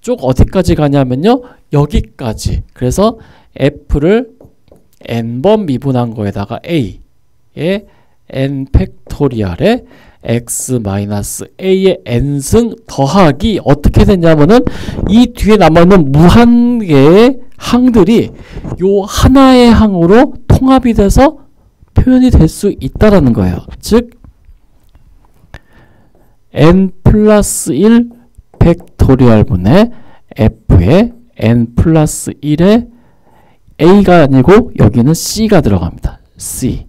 쭉 어디까지 가냐면요. 여기까지. 그래서 f를 n번 미분한 거에다가 a의 n 팩토리얼에 x-a의 n승 더하기 어떻게 됐냐면은 이 뒤에 남아있는 무한개의 항들이 요 하나의 항으로 통합이 돼서 표현이 될 수 있다라는 거예요. 즉 n 플러스 1 팩토리얼 분의 f의 n 플러스 1의 a가 아니고 여기는 c가 들어갑니다. c.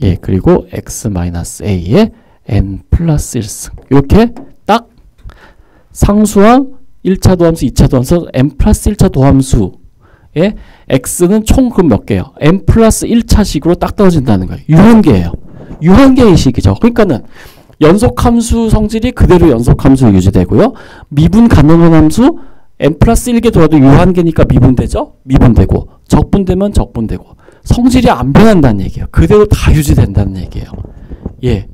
예, 그리고 x-a의 n 플러스 1승. 이렇게 딱 상수항 1차 도함수, 2차 도함수, n 플러스 1차 도함수의 x는 총 그 몇 개예요? n 플러스 1차식으로 딱 떨어진다는 거예요. 유한계예요. 유한계의 식이죠. 그러니까는 연속함수 성질이 그대로 연속함수로 유지되고요. 미분 가능한 함수 n 플러스 1개 돌아도 유한계니까 미분되죠? 미분되고 적분되면 적분되고 성질이 안 변한다는 얘기예요. 그대로 다 유지된다는 얘기예요. 예,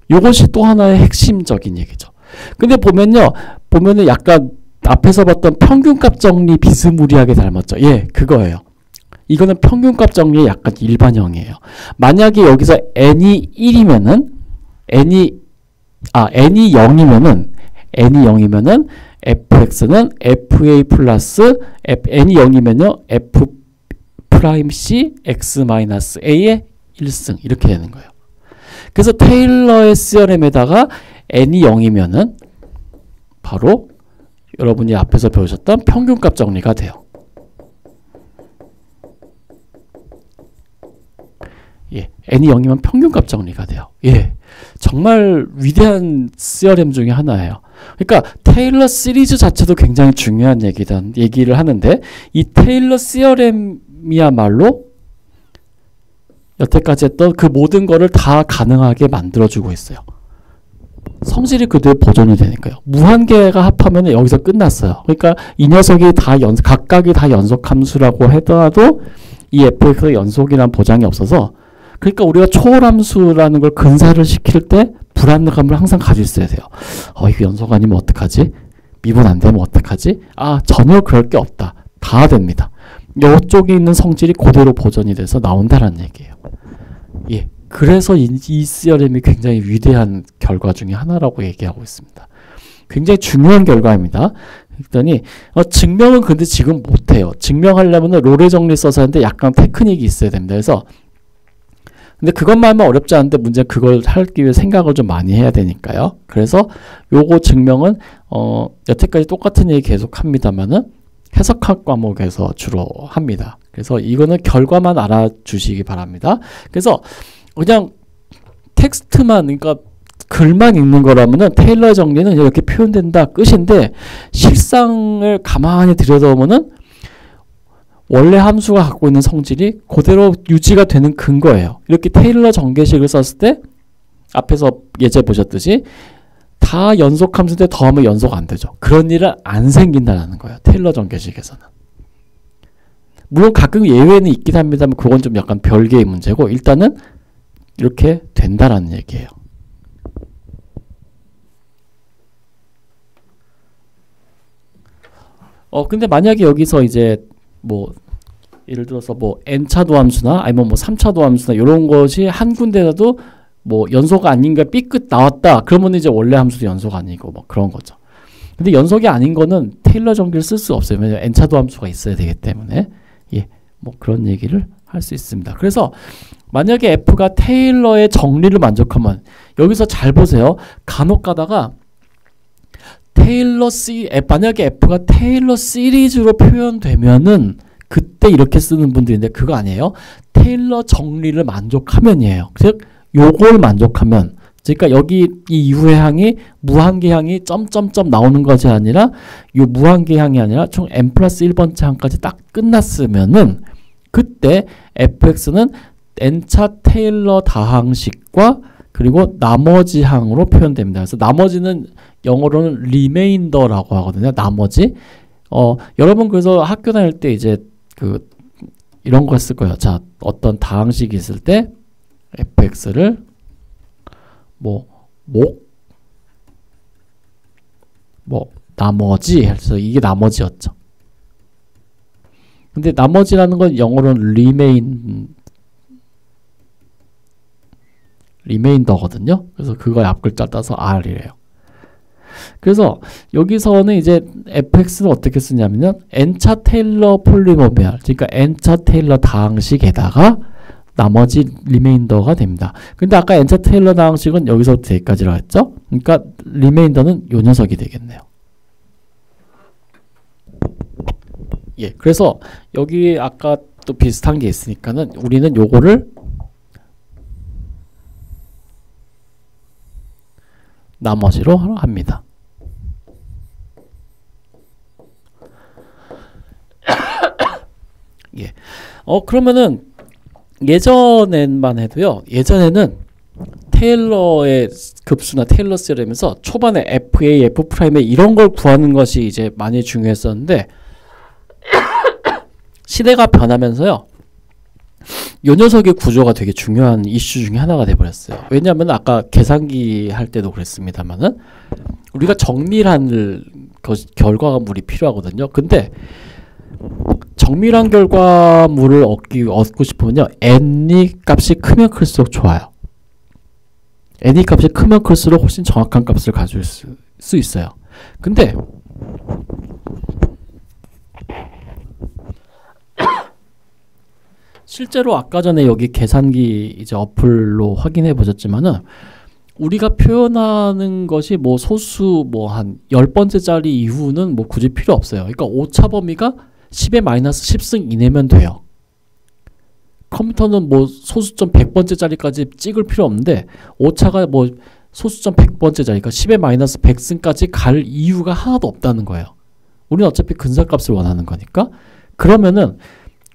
요것이 또 하나의 핵심적인 얘기죠. 근데 보면은 약간 앞에서 봤던 평균값 정리 비스무리하게 닮았죠. 예, 그거예요. 이거는 평균값 정리의 약간 일반형이에요. 만약에 여기서 n이 1이면은 n이 0이면은 fx는 fa 플러스 n이 0이면요 f 프라임 c x-a의 1승 이렇게 되는 거예요. 그래서 테일러의 시어렘에다가 n이 0이면은 바로 여러분이 앞에서 배우셨던 평균값 정리가 돼요. 예, n이 0이면 평균값 정리가 돼요. 예, 정말 위대한 시어렘 중에 하나예요. 그러니까 테일러 시리즈 자체도 굉장히 중요한 얘기를 하는데 이 테일러 시어렘이야말로 여태까지 했던 그 모든 거를 다 가능하게 만들어주고 있어요. 성질이 그대로 보존이 되니까요. 무한계가 합하면 여기서 끝났어요. 그러니까 이 녀석이 다 각각이 다 연속함수라고 하더라도 이 fx의 연속이란 보장이 없어서 그러니까 우리가 초월함수라는 걸 근사를 시킬 때 불안감을 항상 가지고 있어야 돼요. 이거 연속 아니면 어떡하지? 미분 안 되면 어떡하지? 전혀 그럴 게 없다. 다 됩니다. 이쪽에 있는 성질이 그대로 보존이 돼서 나온다라는 얘기예요. 예, 그래서 이 시어렘이 굉장히 위대한 결과 중에 하나라고 얘기하고 있습니다. 굉장히 중요한 결과입니다. 그랬더니 증명은 근데 지금 못해요. 증명하려면 롤의 정리 써서 하는데 약간 테크닉이 있어야 됩니다. 그래서 근데 그것만 하면 어렵지 않은데 문제는 그걸 하기 위해 생각을 좀 많이 해야 되니까요. 그래서 요거 증명은 여태까지 똑같은 얘기 계속 합니다만은 해석학 과목에서 주로 합니다. 그래서 이거는 결과만 알아주시기 바랍니다. 그래서 그냥 텍스트만, 그러니까 글만 읽는 거라면은 테일러 정리는 이렇게 표현된다 끝인데, 실상을 가만히 들여다보면은 원래 함수가 갖고 있는 성질이 그대로 유지가 되는 근거예요. 이렇게 테일러 전개식을 썼을 때 앞에서 예제 보셨듯이 다 연속 함수인데 더하면 연속 안 되죠. 그런 일은 안 생긴다는 거예요. 테일러 전개식에서는. 물론 가끔 예외는 있긴 합니다만 그건 좀 약간 별개의 문제고, 일단은 이렇게 된다라는 얘기예요. 근데 만약에 여기서 이제 뭐 예를 들어서 뭐 n차도 함수나 아니면 뭐 3차도 함수나 이런 것이 한 군데라도 뭐 연소가 아닌 게 삐끗 나왔다. 그러면 이제 원래 함수도 연소가 아니고 뭐 그런 거죠. 근데 연속이 아닌 거는 테일러 전개를 쓸 수 없어요. 왜냐면 n차도 함수가 있어야 되기 때문에. 예, 뭐 그런 얘기를 할 수 있습니다. 그래서 만약에 f가 테일러의 정리를 만족하면, 여기서 잘 보세요. 간혹 가다가 만약에 f가 테일러 시리즈로 표현되면은 그때 이렇게 쓰는 분들인데 그거 아니에요. 테일러 정리를 만족하면이에요. 즉 요걸 만족하면, 그러니까 여기 이 유해항이 무한계항이 점점점 나오는 것이 아니라 요 무한계항이 아니라 총 n 플러스 1번째 항까지 딱 끝났으면은 그때 fx는 n차 테일러 다항식과 그리고 나머지 항으로 표현됩니다. 그래서 나머지는 영어로는 리메인더라고 하거든요. 나머지. 여러분 그래서 학교 다닐 때 이제 이런 거 했을 거예요. 자, 어떤 다항식이 있을 때 fx를 나머지 해서 이게 나머지였죠. 근데 나머지라는 건 영어로는 리메인더거든요. 그래서 그거의 앞글자 따서 r이래요. 그래서 여기서는 이제 fx는 어떻게 쓰냐면요. n차 테일러 폴리노미얼, 그러니까 n차 테일러 다항식에다가 나머지 리메인더가 됩니다. 근데 아까 n차 테일러 다항식은 여기서부터 여기까지라고 했죠. 그러니까 리메인더는 요 녀석이 되겠네요. 예, 그래서 여기 아까 또 비슷한 게 있으니까는 우리는 요거를 나머지로 합니다. 예. 그러면은 예전에만 해도요. 예전에는 테일러의 급수나 테일러 시리즈에서 초반에 FA, F'에 이런 걸 구하는 것이 이제 많이 중요했었는데 시대가 변하면서요. 요 녀석의 구조가 되게 중요한 이슈 중에 하나가 돼버렸어요. 왜냐하면 아까 계산기 할 때도 그랬습니다만은 우리가 정밀한 결과물이 필요하거든요. 근데 정밀한 결과물을 얻고 싶으면요. n이 값이 크면 클수록 좋아요. n이 값이 크면 클수록 훨씬 정확한 값을 가질 수 있어요. 근데 실제로 아까 전에 여기 계산기 이제 어플로 확인해 보셨지만은 우리가 표현하는 것이 뭐 소수 뭐 한 10번째짜리 이후는 뭐 굳이 필요 없어요. 그러니까 오차 범위가 10의 마이너스 10승 이내면 돼요. 컴퓨터는 뭐 소수점 100번째짜리까지 찍을 필요 없는데 오차가 뭐 소수점 100번째짜리, 그러니까 10의 마이너스 100승까지 갈 이유가 하나도 없다는 거예요. 우리는 어차피 근사값을 원하는 거니까. 그러면은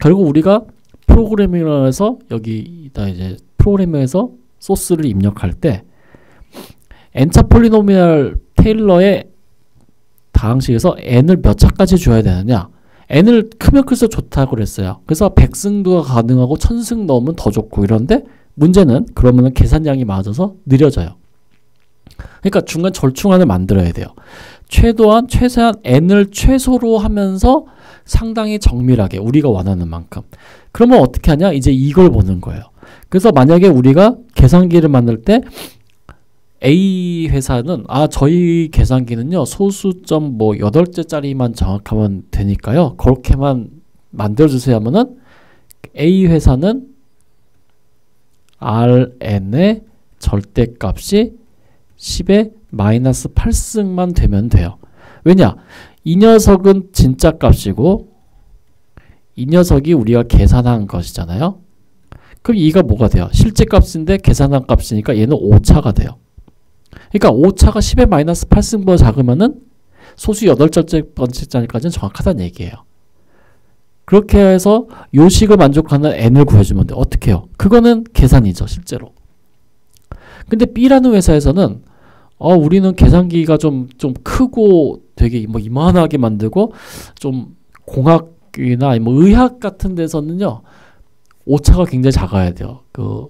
결국 우리가 프로그래밍에서 여기다 이제 프로그래밍에서 소스를 입력할 때 n차 폴리노미얼 테일러의 다항식에서 n을 몇 차까지 줘야 되느냐, n을 크면 클수록 좋다고 그랬어요. 그래서 100승도 가능하고 1000승 넣으면 더 좋고 이런데 문제는 그러면은 계산량이 많아져서 느려져요. 그러니까 중간 절충안을 만들어야 돼요. 최대한 n을 최소로 하면서 상당히 정밀하게 우리가 원하는 만큼. 그러면 어떻게 하냐? 이제 이걸 보는 거예요. 그래서 만약에 우리가 계산기를 만들 때 A 회사는 저희 계산기는요 소수점 뭐 8개짜리만 정확하면 되니까요 그렇게만 만들어주세요 하면은 A 회사는 Rn의 절대값이 10의 마이너스 8승만 되면 돼요. 왜냐? 이 녀석은 진짜 값이고 이 녀석이 우리가 계산한 것이잖아요. 그럼 이가 뭐가 돼요? 실제 값인데 계산한 값이니까 얘는 오차가 돼요. 그러니까 오차가 10의 마이너스 8승보다 작으면은 소수 8번째까지는 정확하다는 얘기예요. 그렇게 해서 요식을 만족하는 n을 구해주면 돼. 어떻게 해요? 그거는 계산이죠, 실제로. 근데 B라는 회사에서는 우리는 계산기가 좀 크고 되게 뭐 이만하게 만들고 좀 공학이나 뭐 의학 같은 데서는요 오차가 굉장히 작아야 돼요. 그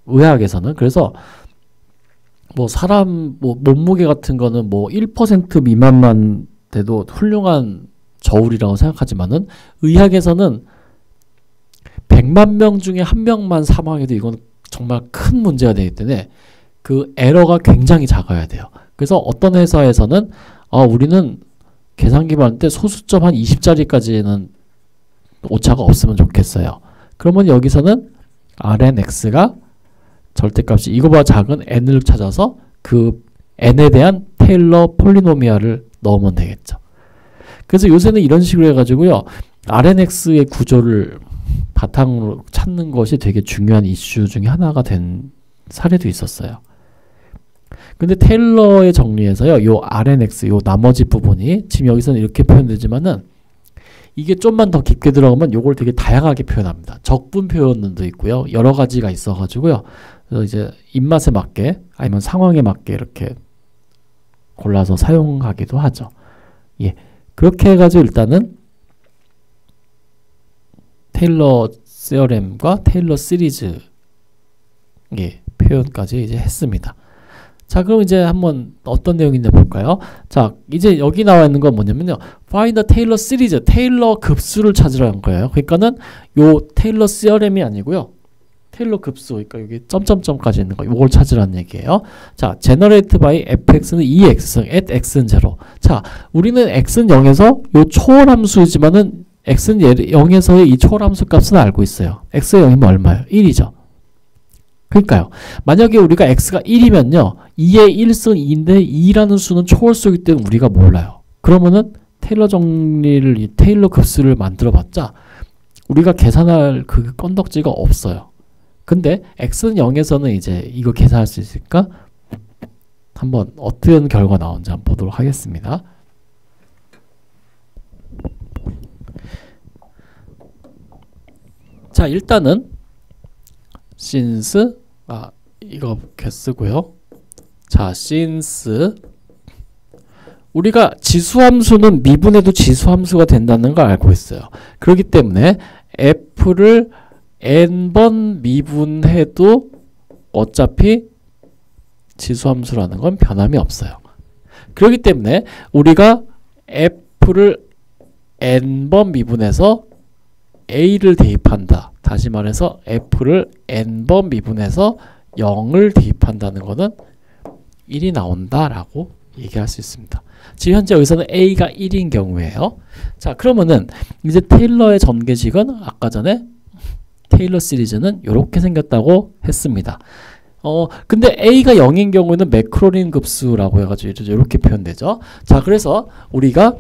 의학에서는. 그래서 뭐 사람 뭐 몸무게 같은 거는 뭐 1% 미만만 돼도 훌륭한 저울이라고 생각하지만은 의학에서는 100만 명 중에 한 명만 사망해도 이건 정말 큰 문제가 되기 때문에 그 에러가 굉장히 작아야 돼요. 그래서 어떤 회사에서는 우리는 계산기 만들 때 소수점 한 20짜리까지는 오차가 없으면 좋겠어요. 그러면 여기서는 Rnx가 절대값이 이거보다 작은 n을 찾아서 그 n에 대한 테일러 폴리노미알을 넣으면 되겠죠. 그래서 요새는 이런 식으로 해가지고요. Rnx의 구조를 바탕으로 찾는 것이 되게 중요한 이슈 중에 하나가 된 사례도 있었어요. 근데 테일러의 정리에서요. 요 Rnx, 요 나머지 부분이 지금 여기서는 이렇게 표현되지만은 이게 좀만 더 깊게 들어가면 요걸 되게 다양하게 표현합니다. 적분 표현도 있고요. 여러 가지가 있어가지고요. 그래서 이제 입맛에 맞게 아니면 상황에 맞게 이렇게 골라서 사용하기도 하죠. 예. 그렇게 해가지고 일단은 테일러 세어렘과 테일러 시리즈 표현까지 이제 했습니다. 자, 그럼 이제 한번 어떤 내용인지 볼까요? 자, 이제 여기 나와 있는 건 뭐냐면요. Find the Taylor series, 테일러 급수를 찾으라는 거예요. 그러니까는 요 테일러 세어렘이 아니고요. 테일러 급수, 그러니까 여기 점점점까지 있는 거, 이걸 찾으라는 얘기예요. 자, generate by fx는 2x, at x는 0. 자, 우리는 x는 0에서 요 초월함수이지만은 x는 0에서의 이 초월함수 값은 알고 있어요. x가 0이면 얼마예요? 1이죠. 그러니까요. 만약에 우리가 x가 1이면요. 2의 1승 2인데 2라는 수는 초월수이기 때문에 우리가 몰라요. 그러면은 테일러 정리를, 이 테일러 급수를 만들어 봤자 우리가 계산할 그 건덕지가 없어요. 근데 x는 0에서는 이제 이거 계산할 수 있을까? 한번 어떤 결과 나오는지 한번 보도록 하겠습니다. 자, 일단은 since 이거 이렇게 쓰고요. 자, since 우리가 지수함수는 미분해도 지수함수가 된다는 걸 알고 있어요. 그렇기 때문에 f를 n번 미분해도 어차피 지수함수라는 건 변함이 없어요. 그렇기 때문에 우리가 f를 n번 미분해서 a를 대입한다. 다시 말해서 f를 n번 미분해서 0을 대입한다는 것은 1이 나온다라고 얘기할 수 있습니다. 지금 현재 여기서는 a가 1인 경우에요. 자, 그러면은 이제 테일러의 전개식은 아까 전에 테일러 시리즈는 이렇게 생겼다고 했습니다. 근데 a가 0인 경우에는 매크로린 급수라고 해가지고 이렇게 표현되죠. 자, 그래서 우리가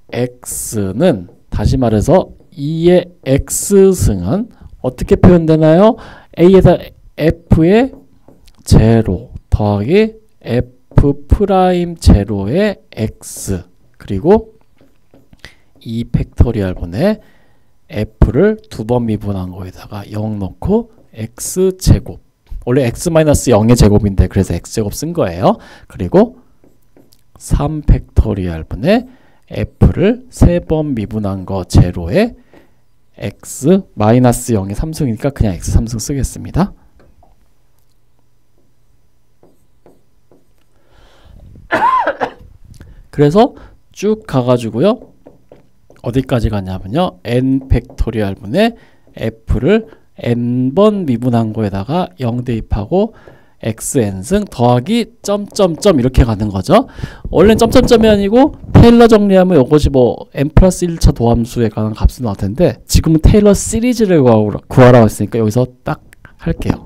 fx는 다시 말해서 2의 x승은 어떻게 표현되나요? a에다 f의 제로 더하기 f 프라임 제로의 x 그리고 2 팩토리얼 분의 f를 두 번 미분한 거에다가 0 넣고 x제곱, 원래 x-0의 제곱인데 그래서 x제곱 쓴 거예요. 그리고 3 팩토리얼 분의 f를 세 번 미분한 거 제로에 x-0의 3승이니까 그냥 x 3승 쓰겠습니다. 그래서 쭉 가가지고요. 어디까지 가냐면요. n 팩토리얼 분의 f를 n번 미분한 거에다가 0 대입하고 xn승 더하기 점점점 이렇게 가는 거죠. 원래는 점점점이 아니고 테일러 정리하면 이것이 뭐 n 플러스 1차 도함수에 관한 값이 나올 텐데 지금은 테일러 시리즈를 구하라고 했으니까 여기서 딱 할게요.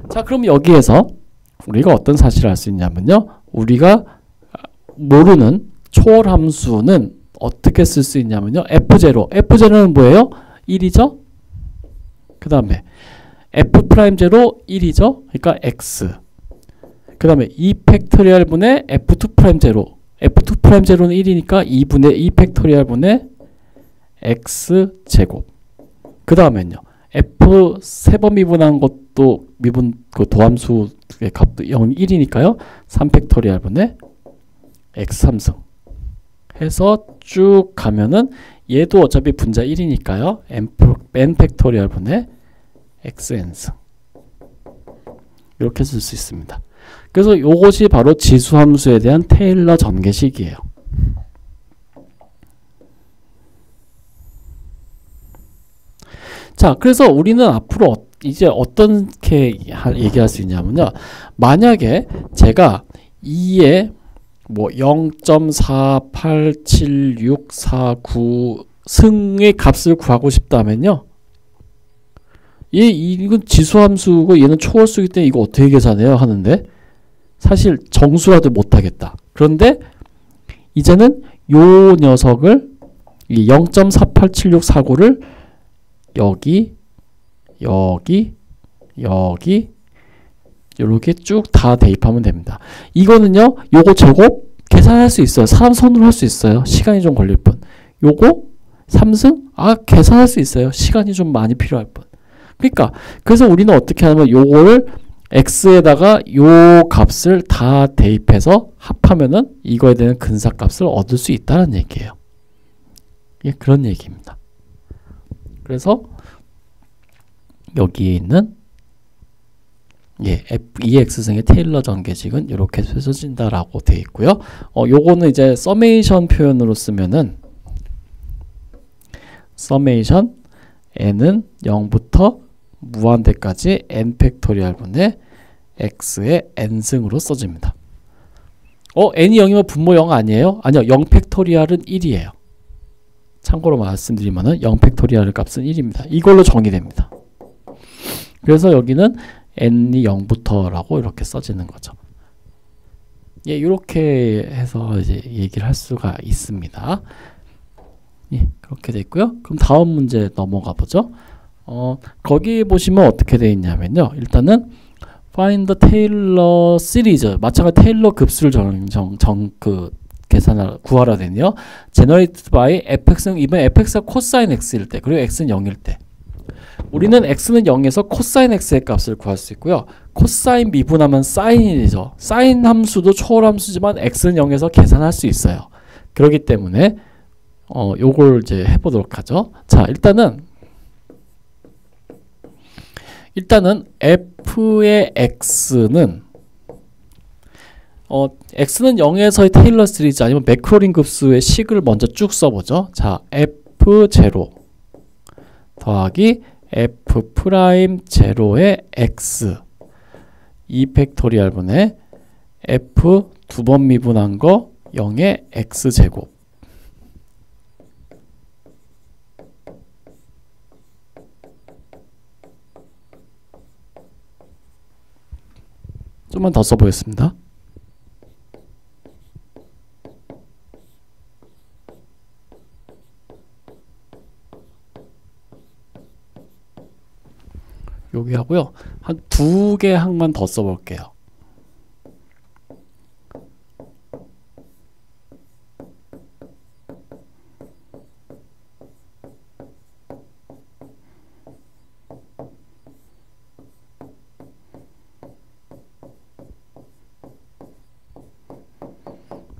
자, 그럼 여기에서 우리가 어떤 사실을 알 수 있냐면요. 우리가 모르는 초월 함수는 어떻게 쓸 수 있냐면요. F0. F0는 뭐예요? 1이죠? 그 다음에 F'0 1이죠? 그러니까 X. 그 다음에 2팩토리얼 분의 F2'0. F2'0는 1이니까 2분의 2팩토리얼 분의 X제곱. 그 다음에는요. F 3번 미분한 것도 미분 그 도함수의 값도 0, 1이니까요. 3팩토리얼 분의 X 3승 해서 쭉 가면은 얘도 어차피 분자 1이니까요. n 팩토리얼 분의 X n승 이렇게 쓸 수 있습니다. 그래서 이것이 바로 지수함수에 대한 테일러 전개식이에요. 자, 그래서 우리는 앞으로 이제 어떻게 얘기할 수 있냐면요. 만약에 제가 2에 뭐 0.487649 승의 값을 구하고 싶다면요. 이건 지수함수고 얘는 초월수이기 때문에 이거 어떻게 계산해요? 하는데 사실 정수라도 못하겠다. 그런데 이제는 요 녀석을 이 0.487649를 여기 이렇게 쭉 다 대입하면 됩니다. 이거는요, 요거 제곱 계산할 수 있어요. 사람 손으로 할 수 있어요. 시간이 좀 걸릴 뿐. 요거 3승 계산할 수 있어요. 시간이 좀 많이 필요할 뿐. 그러니까 그래서 우리는 어떻게 하냐면 요거를 x에다가 요 값을 다 대입해서 합하면은 이거에 대한 근사값을 얻을 수 있다는 얘기예요. 예, 그런 얘기입니다. 그래서 여기에 있는 F2x승의 테일러 전개식은 이렇게 써진다라고 되어 있고요. 요거는 이제 서메이션 표현으로 쓰면은 서메이션 n은 0부터 무한대까지 n 팩토리얼 분의 x의 n승으로 써집니다. n이 0이면 분모 0 아니에요? 아니요. 0 팩토리얼은 1이에요. 참고로 말씀드리면은 0 팩토리얼의 값은 1입니다. 이걸로 정의됩니다. 그래서 여기는 n이 0부터라고 이렇게 써지는 거죠. 예, 이렇게 해서 이제 얘기를 할 수가 있습니다. 예, 그렇게 돼 있고요. 그럼 다음 문제 넘어가 보죠. 거기 보시면 어떻게 되어 있냐면요. 일단은 find the Taylor series, 마찬가지 테일러 급수를 구하라 되네요. generated by fx는 이번 fx가 코사인 x일 때, 그리고 x는 0일 때. 우리는 x는 0에서 코사인 x의 값을 구할 수 있고요. 코사인 미분하면 사인이죠. 사인 함수도 초월 함수지만 x는 0에서 계산할 수 있어요. 그렇기 때문에 요걸 이제 해보도록 하죠. 자, 일단은 f의 x는 x는 0에서의 테일러 시리즈 아니면 매크로린 급수의 식을 먼저 쭉 써보죠. 자, f0 더하기 f'0의 x 2팩토리얼 분의 f 두 번 미분한 거 0의 x제곱 좀만 더 써보겠습니다. 여기 하고요. 한 2개 항만 더 써볼게요.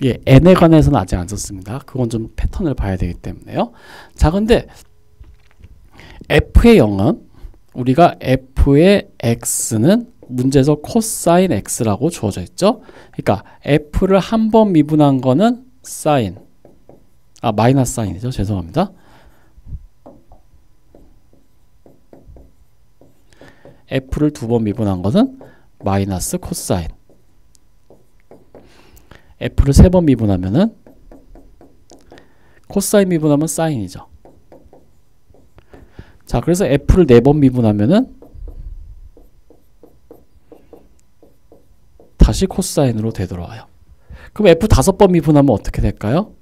예, n에 관해서는 아직 안 썼습니다. 그건 좀 패턴을 봐야 되기 때문에요. 자, 근데 f의 0은 우리가 f의 x는 문제에서 코사인 x라고 주어져 있죠. 그러니까 f를 한 번 미분한 거는 사인, 마이너스 사인이죠. 죄송합니다. f를 두 번 미분한 것은 마이너스 코사인, f를 세 번 미분하면은 코사인 미분하면 사인이죠. 자, 그래서 F를 4번 미분하면은 다시 코사인으로 되돌아와요. 그럼 F 5번 미분하면 어떻게 될까요?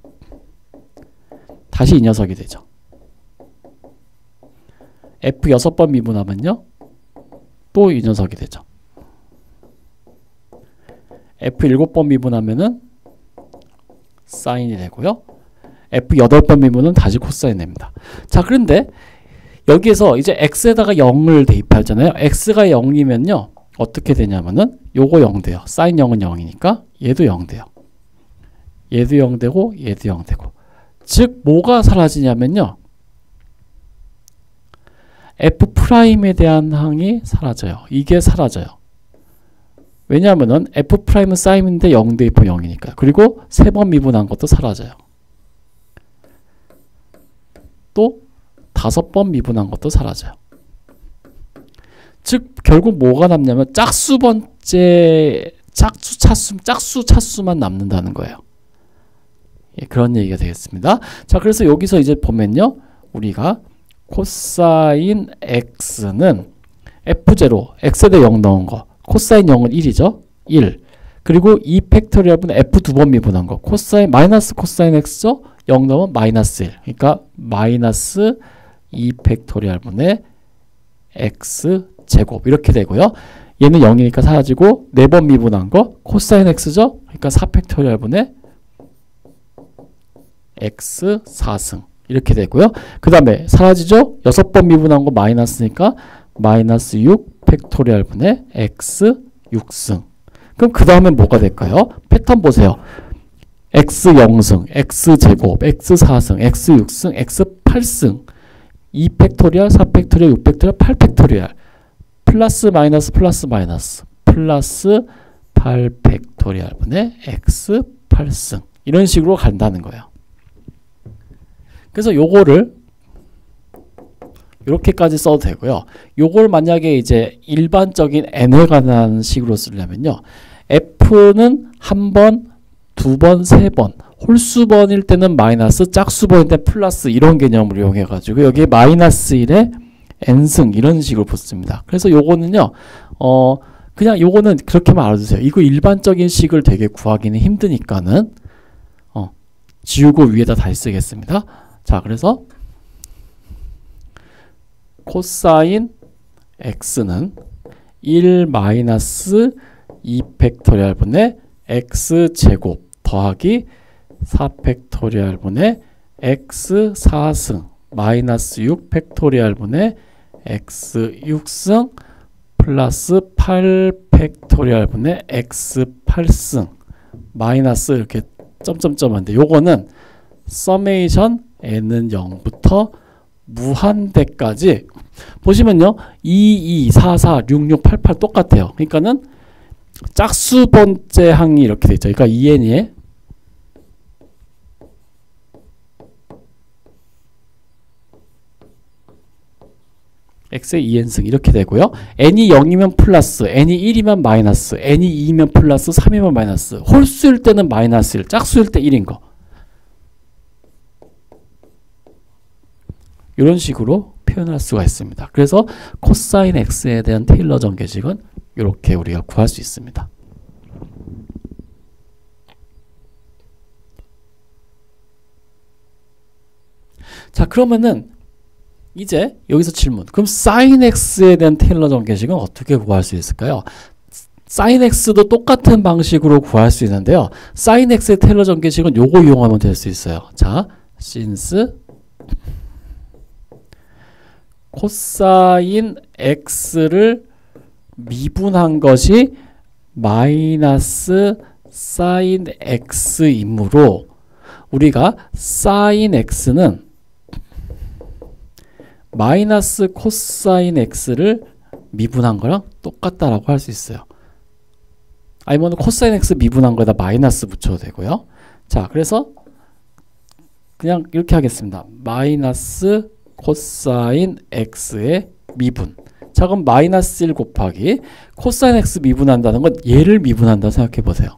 다시 이 녀석이 되죠. F 6번 미분하면요, 또 이 녀석이 되죠. F 7번 미분하면은 사인이 되고요. F 8번 미분은 다시 코사인 됩니다. 자, 그런데 여기에서 이제 x에다가 0을 대입하잖아요. x가 0이면요 어떻게 되냐면은 요거 0 돼요. 사인 0은 0이니까 얘도 0 돼요. 얘도 0 되고 얘도 0 되고. 즉 뭐가 사라지냐면요, F'에 대한 항이 사라져요. 이게 사라져요. 왜냐하면은 F'은 사인인데 0 대입하면 0이니까. 그리고 3번 미분한 것도 사라져요. 또 5번 미분한 것도 사라져요. 즉 결국 뭐가 남냐면 짝수 차수만 남는다는 거예요. 예, 그런 얘기가 되겠습니다. 자, 그래서 여기서 이제 보면요, 우리가 코사인 x는 f0, x에 대해 0 넣은 거, 코사인 0은 1이죠. 1. 그리고 2 팩토리얼분의 f 2번 미분한 거, 코사인 마이너스 코사인 x죠. 0 넣으면 마이너스 1. 그러니까 마이너스 2 팩토리얼분의 x 제곱 이렇게 되고요. 얘는 0이니까 사라지고 4번 미분한 거 코사인 x죠. 그러니까 4 팩토리얼분의 x 4승 이렇게 되고요. 그 다음에 사라지죠. 6번 미분한 거 마이너스니까 마이너스 6 팩토리얼분의 x 6승. 그럼 그 다음에 뭐가 될까요? 패턴 보세요. x 0승, x 제곱, x 4승, x 6승, x 8승, 2 팩토리얼, 4 팩토리얼, 6 팩토리얼, 8 팩토리얼, 플러스 마이너스 플러스 마이너스 플러스 8 팩토리얼분의 x 8승 이런 식으로 간다는 거예요. 그래서 요거를 이렇게까지 써도 되고요. 요걸 만약에 이제 일반적인 n에 관한 식으로 쓰려면요, f는 한 번, 두 번, 세 번, 홀수번일 때는 마이너스, 짝수번일 때 플러스 이런 개념을 이용해 가지고 여기에 마이너스 1에 n승 이런 식으로 붙습니다. 그래서 요거는요, 그냥 요거는 그렇게만 알아두세요. 이거 일반적인 식을 되게 구하기는 힘드니까는 지우고 위에다 다시 쓰겠습니다. 자, 그래서 코사인 x는 1 마이너스 2 팩토리얼 분의 x 제곱 더하기 4 팩토리얼 분의 x 4승 마이너스 6 팩토리얼 분의 x 6승 플러스 8 팩토리얼 분의 x 8승 마이너스 이렇게 점점점한데 요거는 서메이션 n은 0부터 무한대까지 보시면요, 2, 2, 4, 4, 6, 6, 8, 8 똑같아요. 그러니까는 짝수 번째 항이 이렇게 되죠. 그러니까 2n이에 x의 2n승 이렇게 되고요. n이 0이면 플러스, n이 1이면 마이너스, n이 2면 플러스, 3이면 마이너스, 홀수일 때는 마이너스 1, 짝수일 때 1인 거. 이런 식으로 표현할 수가 있습니다. 그래서 코사인 x에 대한 테일러 정계식은 이렇게 우리가 구할 수 있습니다. 자, 그러면은 이제 여기서 질문. 그럼 sin x에 대한 테일러 정계식은 어떻게 구할 수 있을까요? sin x도 똑같은 방식으로 구할 수 있는데요. sin x의 테일러 정계식은 요거 이용하면 될 수 있어요. 자, since 코사인 x를 미분한 것이 마이너스 sin x이므로 우리가 sin x는 마이너스 코사인 x를 미분한 거랑 똑같다라고 할 수 있어요. 아니면 코사인 x 미분한 거에다 마이너스 붙여도 되고요. 자, 그래서 그냥 이렇게 하겠습니다. 마이너스 코사인 x의 미분. 자, 그럼 마이너스 1 곱하기 코사인 x 미분한다는 건 얘를 미분한다 생각해 보세요.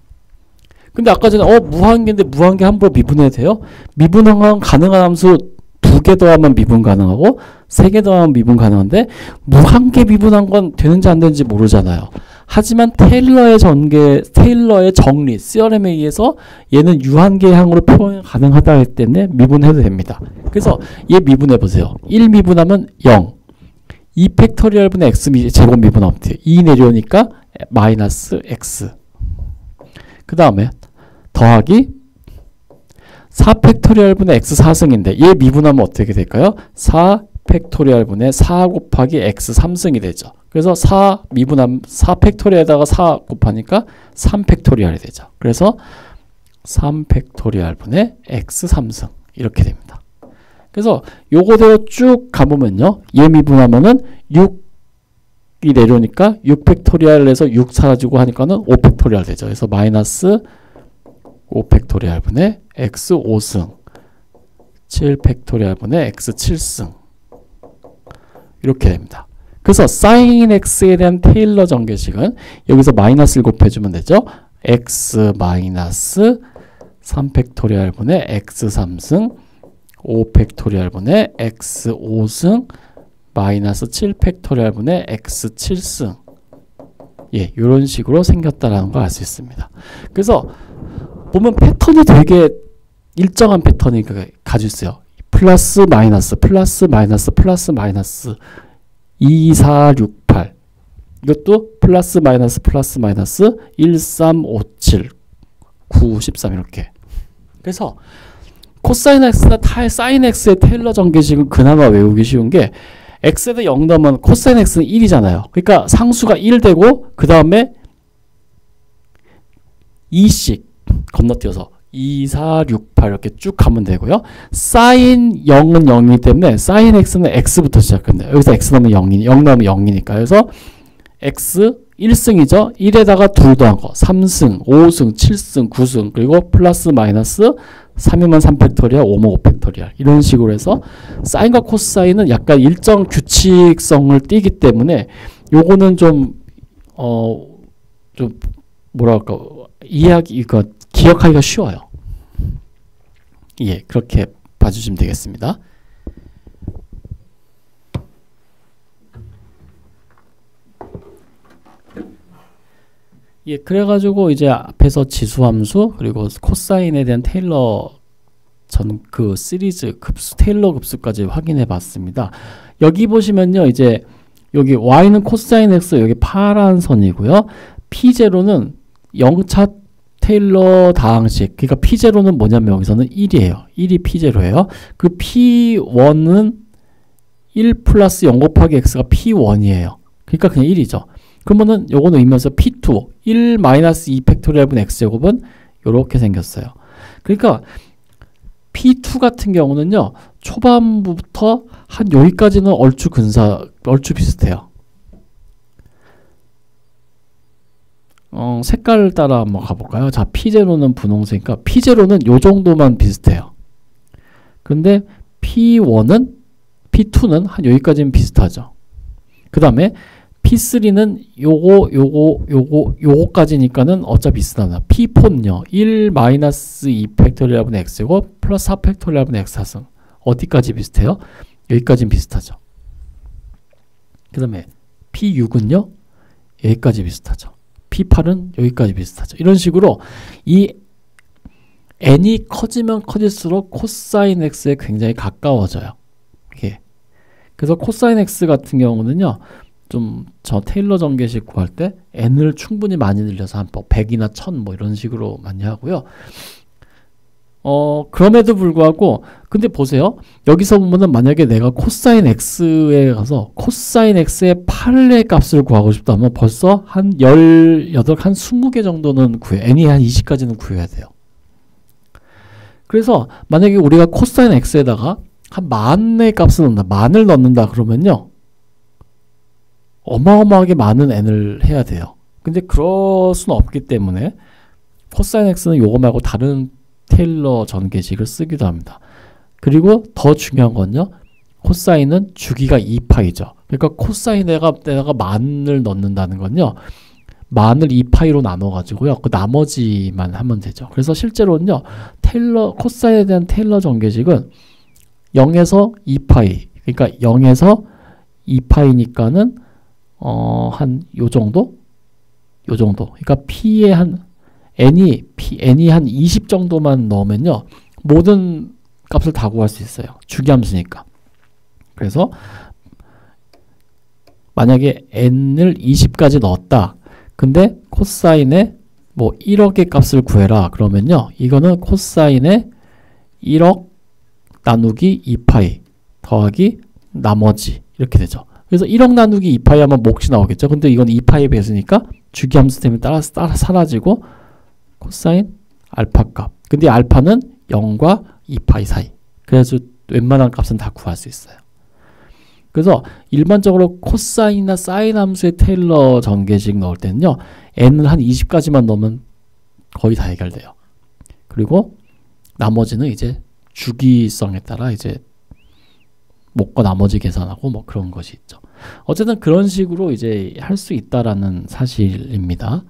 근데 아까 전에 무한계인데 무한계 함부로 미분해도 돼요? 미분 가능한 함수 2개 더하면 미분 가능하고 3개 더하면 미분 가능한데 무한계 미분한 건 되는지 안 되는지 모르잖아요. 하지만 테일러의 정리, CRM에 의해서 얘는 유한계항으로 표현 가능하다 했기 때문에 미분해도 됩니다. 그래서 얘 미분해 보세요. 1 미분하면 0. 2 팩토리얼 분의 x 제곱 미분하면 돼요. 2 내려오니까 마이너스 x. 그 다음에 더하기 4 팩토리얼 분의 x 4승인데 얘 미분하면 어떻게 될까요? 4 팩토리얼 분의 4 곱하기 x 3승이 되죠. 그래서 4 미분하면 4 팩토리얼에다가 4 곱하니까 3 팩토리얼이 되죠. 그래서 3 팩토리얼 분의 x 3승 이렇게 됩니다. 그래서 요거대로 쭉 가보면요. 얘 미분하면은 6이 내려오니까 6 팩토리얼에서 6 사라지고 하니까는 5 팩토리얼 되죠. 그래서 마이너스 5 팩토리얼 분의 x 5승 7 팩토리얼 분의 x 7승 이렇게 됩니다. 그래서 sin x에 대한 테일러 전개식은 여기서 마이너스를 곱해주면 되죠. x 마이너스 3 팩토리얼 분의 x 3승 5 팩토리얼 분의 x 5승 마이너스 7 팩토리얼 분의 x 7승 예, 이런 식으로 생겼다라는 걸 알 수 있습니다. 그래서 보면 패턴이 되게 일정한 패턴이 가지고 있어요. 플러스 마이너스 플러스 마이너스 플러스 마이너스 2, 4, 6, 8 이것도 플러스 마이너스 플러스 마이너스 1, 3, 5, 7, 9, 13 이렇게. 그래서 코사인 x나 사인 x의 테일러 전개식은 그나마 외우기 쉬운 게 x에다 0 넣으면 코사인 x는 1이잖아요. 그러니까 상수가 1 되고 그 다음에 2씩 건너뛰어서 2, 4, 6, 8 이렇게 쭉 가면 되고요. 사인 0은 0이기 때문에 사인 x는 x부터 시작합니다. 여기서 x 넣으면 0이니 0 넣으면 0이니까 그래서 x 1승이죠. 1에다가 2 더한 거 3승, 5승, 7승, 9승 그리고 플러스 마이너스 3이면 3팩토리얼, 5면 5팩토리얼 이런 식으로 해서 사인과 코사인은 약간 일정 규칙성을 띠기 때문에 요거는 좀 뭐랄까 기억하기가 쉬워요. 예, 그렇게 봐주시면 되겠습니다. 예, 그래가지고 이제 앞에서 지수함수 그리고 코사인에 대한 테일러 시리즈 급수 테일러 급수까지 확인해 봤습니다. 여기 보시면요, 이제 여기 y는 코사인 x 여기 파란 선이고요. p0는 0차 테일러 다항식. 그러니까 p0는 뭐냐면 여기서는 1이에요. 1이 p0예요. 그 p1은 1 플러스 0 곱하기 x가 p1이에요. 그러니까 그냥 1이죠. 그러면은 요거는 의미에서 p2 1 마이너스 2 팩토리얼 분 x제곱은 요렇게 생겼어요. 그러니까 p2 같은 경우는요, 초반부터 한 여기까지는 얼추 비슷해요. 색깔 따라 한번 가볼까요? 자, p0는 분홍색이니까 p0는 요 정도만 비슷해요. 근데 p2는 한 여기까지는 비슷하죠. 그 다음에 P3는 요거까지니까는 어차피 비슷하다. P4는요. 1 마이너스 2 팩토리얼 분의 x제곱 플러스 4 팩토리얼 분의 x 4승. 어디까지 비슷해요? 여기까지는 비슷하죠. 그 다음에 P6은요. 여기까지 비슷하죠. P8은 여기까지 비슷하죠. 이런 식으로 이 n이 커지면 커질수록 코사인 x에 굉장히 가까워져요. 이게. 그래서 코사인 x 같은 경우는요. 좀 저 테일러 전개식 구할 때 n을 충분히 많이 늘려서 한 100이나 1000 뭐 이런 식으로 많이 하고요. 그럼에도 불구하고 근데 보세요. 여기서 보면은 만약에 내가 코사인 x에 가서 코사인 x의 8의 값을 구하고 싶다면 벌써 한 18, 한 20개 정도는 n이 한 20까지는 구해야 돼요. 그래서 만약에 우리가 코사인 x에다가 한 10,000의 값을 넣는다. 10,000을 넣는다 그러면요. 어마어마하게 많은 n을 해야 돼요. 근데 그럴 수는 없기 때문에 코사인 x는 요거 말고 다른 테일러 전개식을 쓰기도 합니다. 그리고 더 중요한 건요. 코사인은 주기가 2파이죠. 그러니까 코사인에다가 만을 넣는다는 건요. 만을 2파이로 나눠가지고요. 그 나머지만 하면 되죠. 그래서 실제로는요, 코사인에 대한 테일러 전개식은 0에서 2파이, 그러니까 0에서 2파이니까는 한 요 정도? 요 정도. 그러니까 P의 N이 한 20 정도만 넣으면요, 모든 값을 다 구할 수 있어요. 주기함수니까. 그래서 만약에 N을 20까지 넣었다. 근데 코사인에 뭐 1억의 값을 구해라. 그러면요, 이거는 코사인에 1억 나누기 2파이 더하기 나머지 이렇게 되죠. 그래서 1억 나누기 2파이 하면 몫이 나오겠죠. 근데 이건 2파이에 배수니까 주기함수 때문에 따라 사라지고 코사인 알파 값. 근데 알파는 0과 2파이 사이. 그래서 웬만한 값은 다 구할 수 있어요. 그래서 일반적으로 코사인이나 사인 함수의 테일러 전개식 넣을 때는요, n을 한 20까지만 넣으면 거의 다 해결돼요. 그리고 나머지는 이제 주기성에 따라 이제 몫과 나머지 계산하고 뭐 그런 것이 있죠. 어쨌든 그런 식으로 이제 할 수 있다라는 사실입니다.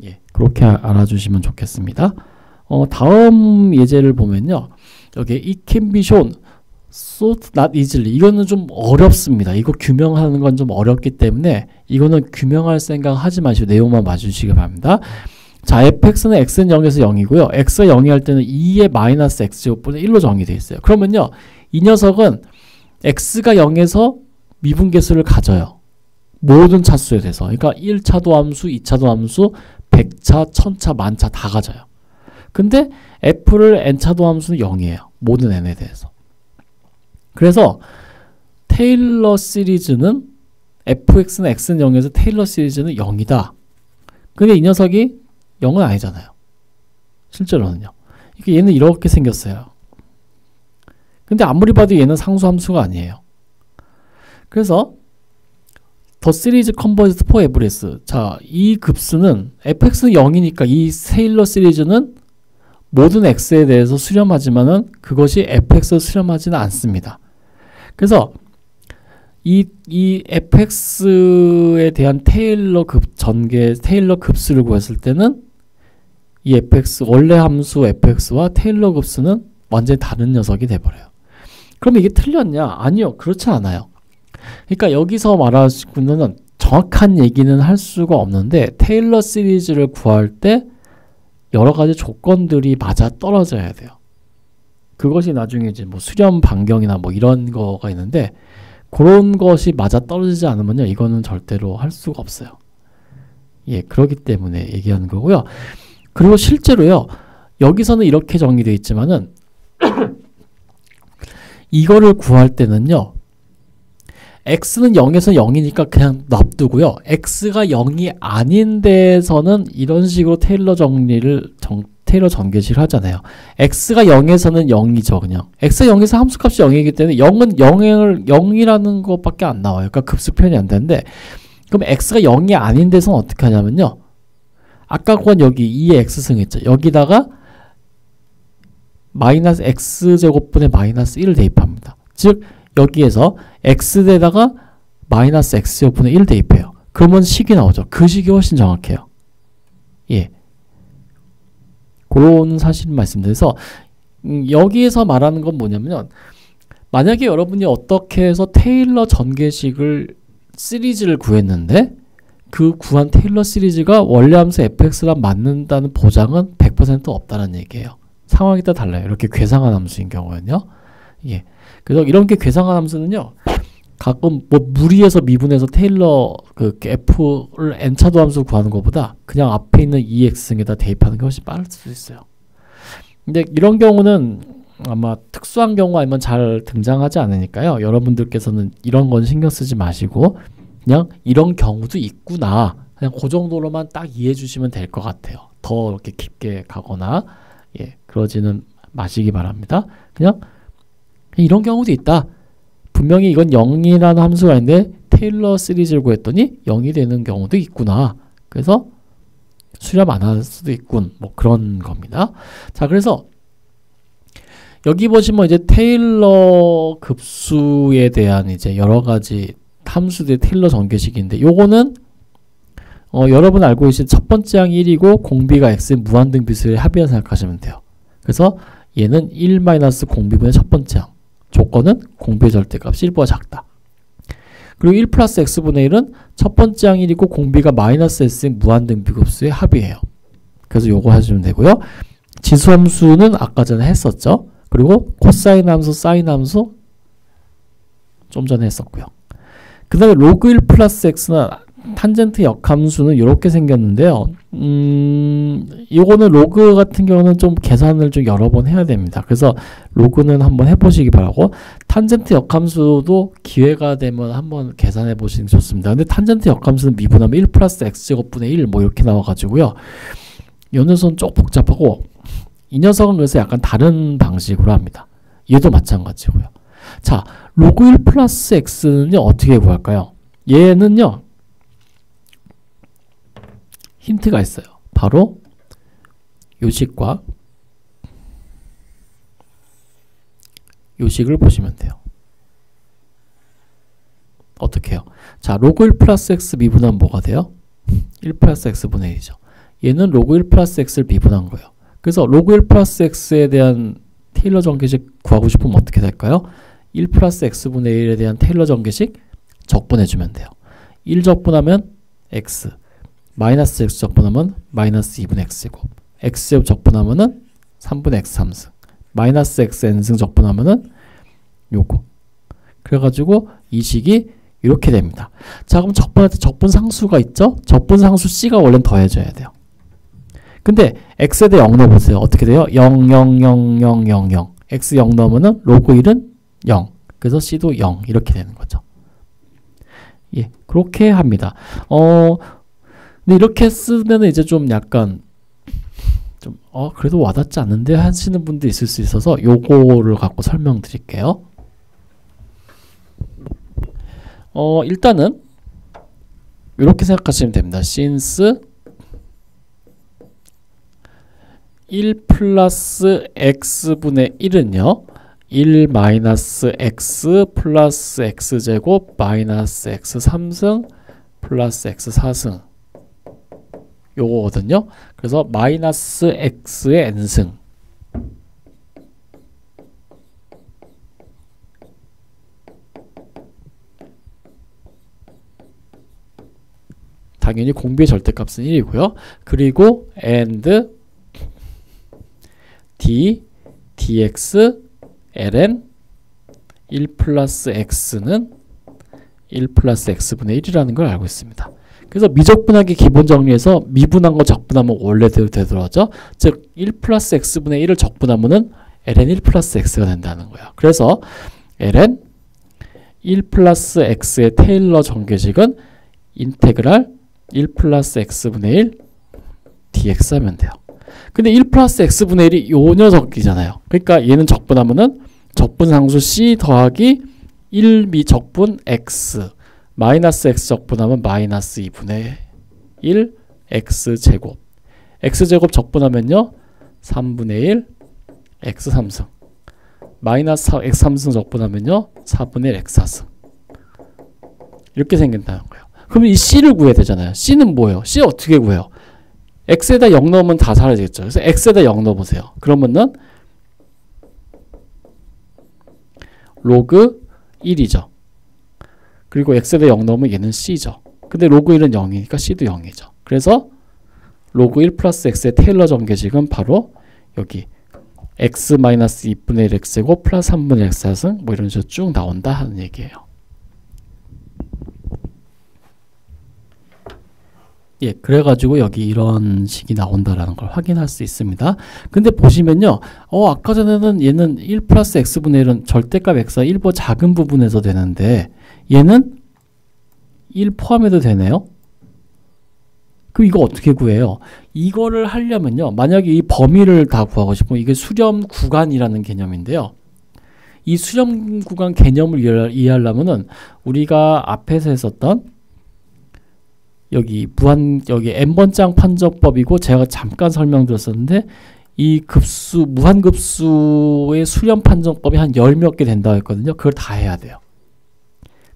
예, 그렇게 알아주시면 좋겠습니다. 다음 예제를 보면요, 여기 it can be shown so not easily, 이거는 좀 어렵습니다. 이거 규명하는 건 좀 어렵기 때문에 이거는 규명할 생각 하지 마시고 내용만 봐주시기 바랍니다. 자, fx는 x는 0에서 0이고요. x가 0이 할 때는 2의 마이너스 x제곱분의 1로 정의되어 있어요. 그러면요, 이 녀석은 x가 0에서 미분계수를 가져요. 모든 차수에 대해서. 그러니까 1차도 함수, 2차도 함수, 100차, 1000차, 만차 다 가져요. 근데 f를 n차도 함수는 0이에요. 모든 n에 대해서. 그래서 테일러 시리즈는 fx는 x는 0에서 테일러 시리즈는 0이다. 근데 이 녀석이 0은 아니잖아요. 실제로는요. 얘는 이렇게 생겼어요. 근데 아무리 봐도 얘는 상수함수가 아니에요. 그래서 the series converged for every. 자, 이 급수는 fx는 0이니까 이 테일러 시리즈는 모든 x에 대해서 수렴하지만은 그것이 fx를 수렴하지는 않습니다. 그래서 이 fx에 대한 테일러 급수를 구했을 때는 이 fx 원래 함수 fx와 테일러 급수는 완전히 다른 녀석이 돼버려요. 그럼 이게 틀렸냐? 아니요, 그렇지 않아요. 그러니까 여기서 말하시고는 정확한 얘기는 할 수가 없는데, 테일러 시리즈를 구할 때 여러 가지 조건들이 맞아 떨어져야 돼요. 그것이 나중에 이제 뭐 수렴 반경이나 뭐 이런 거가 있는데, 그런 것이 맞아 떨어지지 않으면요, 이거는 절대로 할 수가 없어요. 예, 그렇기 때문에 얘기하는 거고요. 그리고 실제로요, 여기서는 이렇게 정의되어 있지만은 이거를 구할 때는요, x는 0에서 0이니까 그냥 놔두고요, x가 0이 아닌 데에서는 이런 식으로 테일러 전개식을 하잖아요. x가 0에서는 0이죠. 그냥 x가 0에서 함수값이 0이기 때문에 0은 0이라는 것밖에 안 나와요. 그러니까 급수 표현이 안 되는데, 그럼 x가 0이 아닌 데서는 어떻게 하냐면요, 아까 구한 여기 2의 x승 있죠. 여기다가 마이너스 x제곱분의 마이너스 1을 대입합니다. 즉 여기에서 x에다가 마이너스 x제곱분의 1을 대입해요. 그러면 식이 나오죠. 그 식이 훨씬 정확해요. 예, 그런 사실 말씀드려서 여기에서 말하는 건 뭐냐면, 만약에 여러분이 어떻게 해서 테일러 전개식을 시리즈를 구했는데 그 구한 테일러 시리즈가 원래 함수 fx랑 맞는다는 보장은 100% 없다는 얘기예요. 상황에 따라 달라요. 이렇게 괴상한 함수인 경우는요. 예. 그래서 이렇게 괴상한 함수는요, 가끔 뭐 무리해서 미분해서 테일러 그 f를 n차도 함수 구하는 것보다 그냥 앞에 있는 2x승에다 대입하는 게 훨씬 빠를 수도 있어요. 근데 이런 경우는 아마 특수한 경우 아니면 잘 등장하지 않으니까요, 여러분들께서는 이런 건 신경 쓰지 마시고 그냥 이런 경우도 있구나, 그냥 그 정도로만 딱 이해해 주시면 될 것 같아요. 더 이렇게 깊게 가거나 예, 그러지는 마시기 바랍니다. 그냥 이런 경우도 있다. 분명히 이건 0이라는 함수가 있는데 테일러 시리즈를 구했더니 0이 되는 경우도 있구나. 그래서 수렴 안 할 수도 있군. 뭐 그런 겁니다. 자, 그래서 여기 보시면 이제 테일러 급수에 대한 이제 여러 가지 함수들의 테일러 전개식인데, 요거는 여러분 알고 계신 첫 번째 항이 1이고 공비가 x의 무한등비수의 합이라 생각하시면 돼요. 그래서 얘는 1-공비분의 첫 번째 항. 조건은 공비의 절대값이 1보다 작다. 그리고 1 플러스 x분의 1은 첫 번째 항 1이고 공비가 마이너스 s의 무한등비급수의 합이에요. 그래서 요거 하시면 되고요. 지수함수는 아까 전에 했었죠. 그리고 코사인 함수, 사인 함수 좀 전에 했었고요. 그 다음에 로그 1 플러스 x는 탄젠트 역함수는 이렇게 생겼는데요. 이거는 로그 같은 경우는 좀 계산을 좀 여러 번 해야 됩니다. 그래서 로그는 한번 해보시기 바라고, 탄젠트 역함수도 기회가 되면 한번 계산해 보시는 게 좋습니다. 근데 탄젠트 역함수는 미분하면 1 플러스 x제곱분의 1 뭐 이렇게 나와가지고요. 이 녀석은 좀 복잡하고 이 녀석은 그래서 약간 다른 방식으로 합니다. 얘도 마찬가지고요. 자, 로그 1 플러스 x는요 어떻게 구할까요? 얘는요 힌트가 있어요. 바로 요식과 요식을 보시면 돼요. 어떻게 해요? 자, 로그 1 플러스 x 미분하면 뭐가 돼요? 1 플러스 x분의 1이죠. 얘는 로그 1 플러스 x를 미분한 거예요. 그래서 로그 1 플러스 x에 대한 테일러 전개식 구하고 싶으면 어떻게 될까요? 1 플러스 x분의 1에 대한 테일러 전개식 적분해주면 돼요. 1 적분하면 x, 마이너스 x 적분하면 마이너스 2분의 x제곱, x제곱 적분하면은 3분의 x 3승, 마이너스 x n승 적분하면은 요거. 그래가지고 이 식이 이렇게 됩니다. 자, 그럼 적분할 때 적분상수가 있죠? 적분상수 c가 원래는 더해져야 돼요. 근데 x에 대해 0 넣어보세요. 어떻게 돼요? 0, 0, 0, 0, 0, 0. x 0 넣으면은 로그 1은 0. 그래서 c도 0 이렇게 되는 거죠. 예, 그렇게 합니다. 근데 이렇게 쓰면은 이제 좀 약간 좀 그래도 와닿지 않는데 하시는 분도 있을 수 있어서 요거를 갖고 설명드릴게요. 일단은 이렇게 생각하시면 됩니다. since 1 플러스 x분의 1은요 1 마이너스 x 플러스 x제곱 마이너스 x 3승 플러스 x 4승 요거거든요. 그래서 마이너스 x의 n승 당연히 공비의 절대값은 1이고요. 그리고 and d dx ln 1 플러스 x는 1 플러스 x분의 1이라는 걸 알고 있습니다. 그래서 미적분하기 기본 정리해서 미분한 거 적분하면 원래대로 되더라죠. 즉 1 플러스 x분의 1을 적분하면은 ln 1 플러스 x가 된다는 거예요. 그래서 ln 1 플러스 x의 테일러 전개식은 인테그랄 1 플러스 x분의 1 dx 하면 돼요. 근데 1 플러스 x분의 1이 요 녀석이잖아요. 그러니까 얘는 적분하면은 적분상수 c 더하기 1 미적분 x 마이너스 x 적분하면 마이너스 2분의 1 x제곱 x제곱 적분하면요 3분의 1 x 3승 마이너스 x 3승 적분하면요 4분의 1 x 4승 이렇게 생긴다는 거예요. 그러면 이 c를 구해야 되잖아요. c는 뭐예요? c 어떻게 구해요? x에다 0 넣으면 다 사라지겠죠. 그래서 x에다 0 넣어보세요. 그러면은 로그 1이죠. 그리고 x에다 0 넣으면 얘는 c죠. 근데 로그 1은 0이니까 c도 0이죠. 그래서 로그 1 플러스 x의 테일러 전개식은 바로 여기 x 마이너스 2분의 1 x제곱 플러스 3분의 1 x 4승 뭐 이런 식으로 쭉 나온다 하는 얘기예요. 예, 그래가지고 여기 이런 식이 나온다라는 걸 확인할 수 있습니다. 근데 보시면요, 아까 전에는 얘는 1 플러스 x분의 1은 절대값 x가 1보다 작은 부분에서 되는데 얘는 1 포함해도 되네요. 그럼 이거 어떻게 구해요? 이거를 하려면요, 만약에 이 범위를 다 구하고 싶으면 이게 수렴 구간이라는 개념인데요. 이 수렴 구간 개념을 이해하려면은 우리가 앞에서 했었던 여기 n번장 판정법이고 제가 잠깐 설명드렸었는데 이 급수 무한급수의 수렴 판정법이 한 10몇 개 된다고 했거든요. 그걸 다 해야 돼요.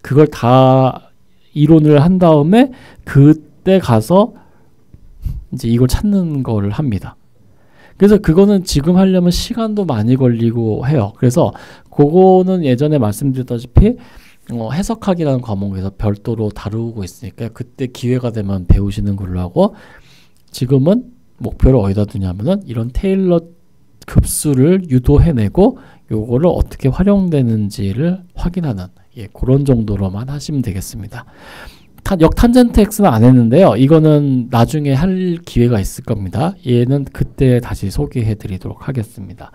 그걸 다 이론을 한 다음에 그 그때 가서 이제 이걸 찾는 거를 합니다. 그래서 그거는 지금 하려면 시간도 많이 걸리고 해요. 그래서 그거는 예전에 말씀드렸다시피 해석학이라는 과목에서 별도로 다루고 있으니까 그때 기회가 되면 배우시는 걸로 하고, 지금은 목표를 어디다 두냐면은 이런 테일러 급수를 유도해내고 요거를 어떻게 활용되는지를 확인하는, 그런 정도로만 하시면 되겠습니다. 역탄젠트 X는 안 했는데요. 이거는 나중에 할 기회가 있을 겁니다. 얘는 그때 다시 소개해 드리도록 하겠습니다.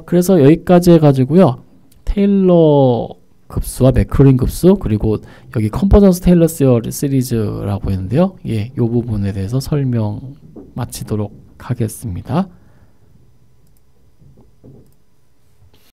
그래서 여기까지 해가지고요. 테일러 급수와 매크로린 급수, 그리고 여기 컨버전스 테일러 시리즈라고 했는데요. 이 부분에 대해서 설명 마치도록 하겠습니다.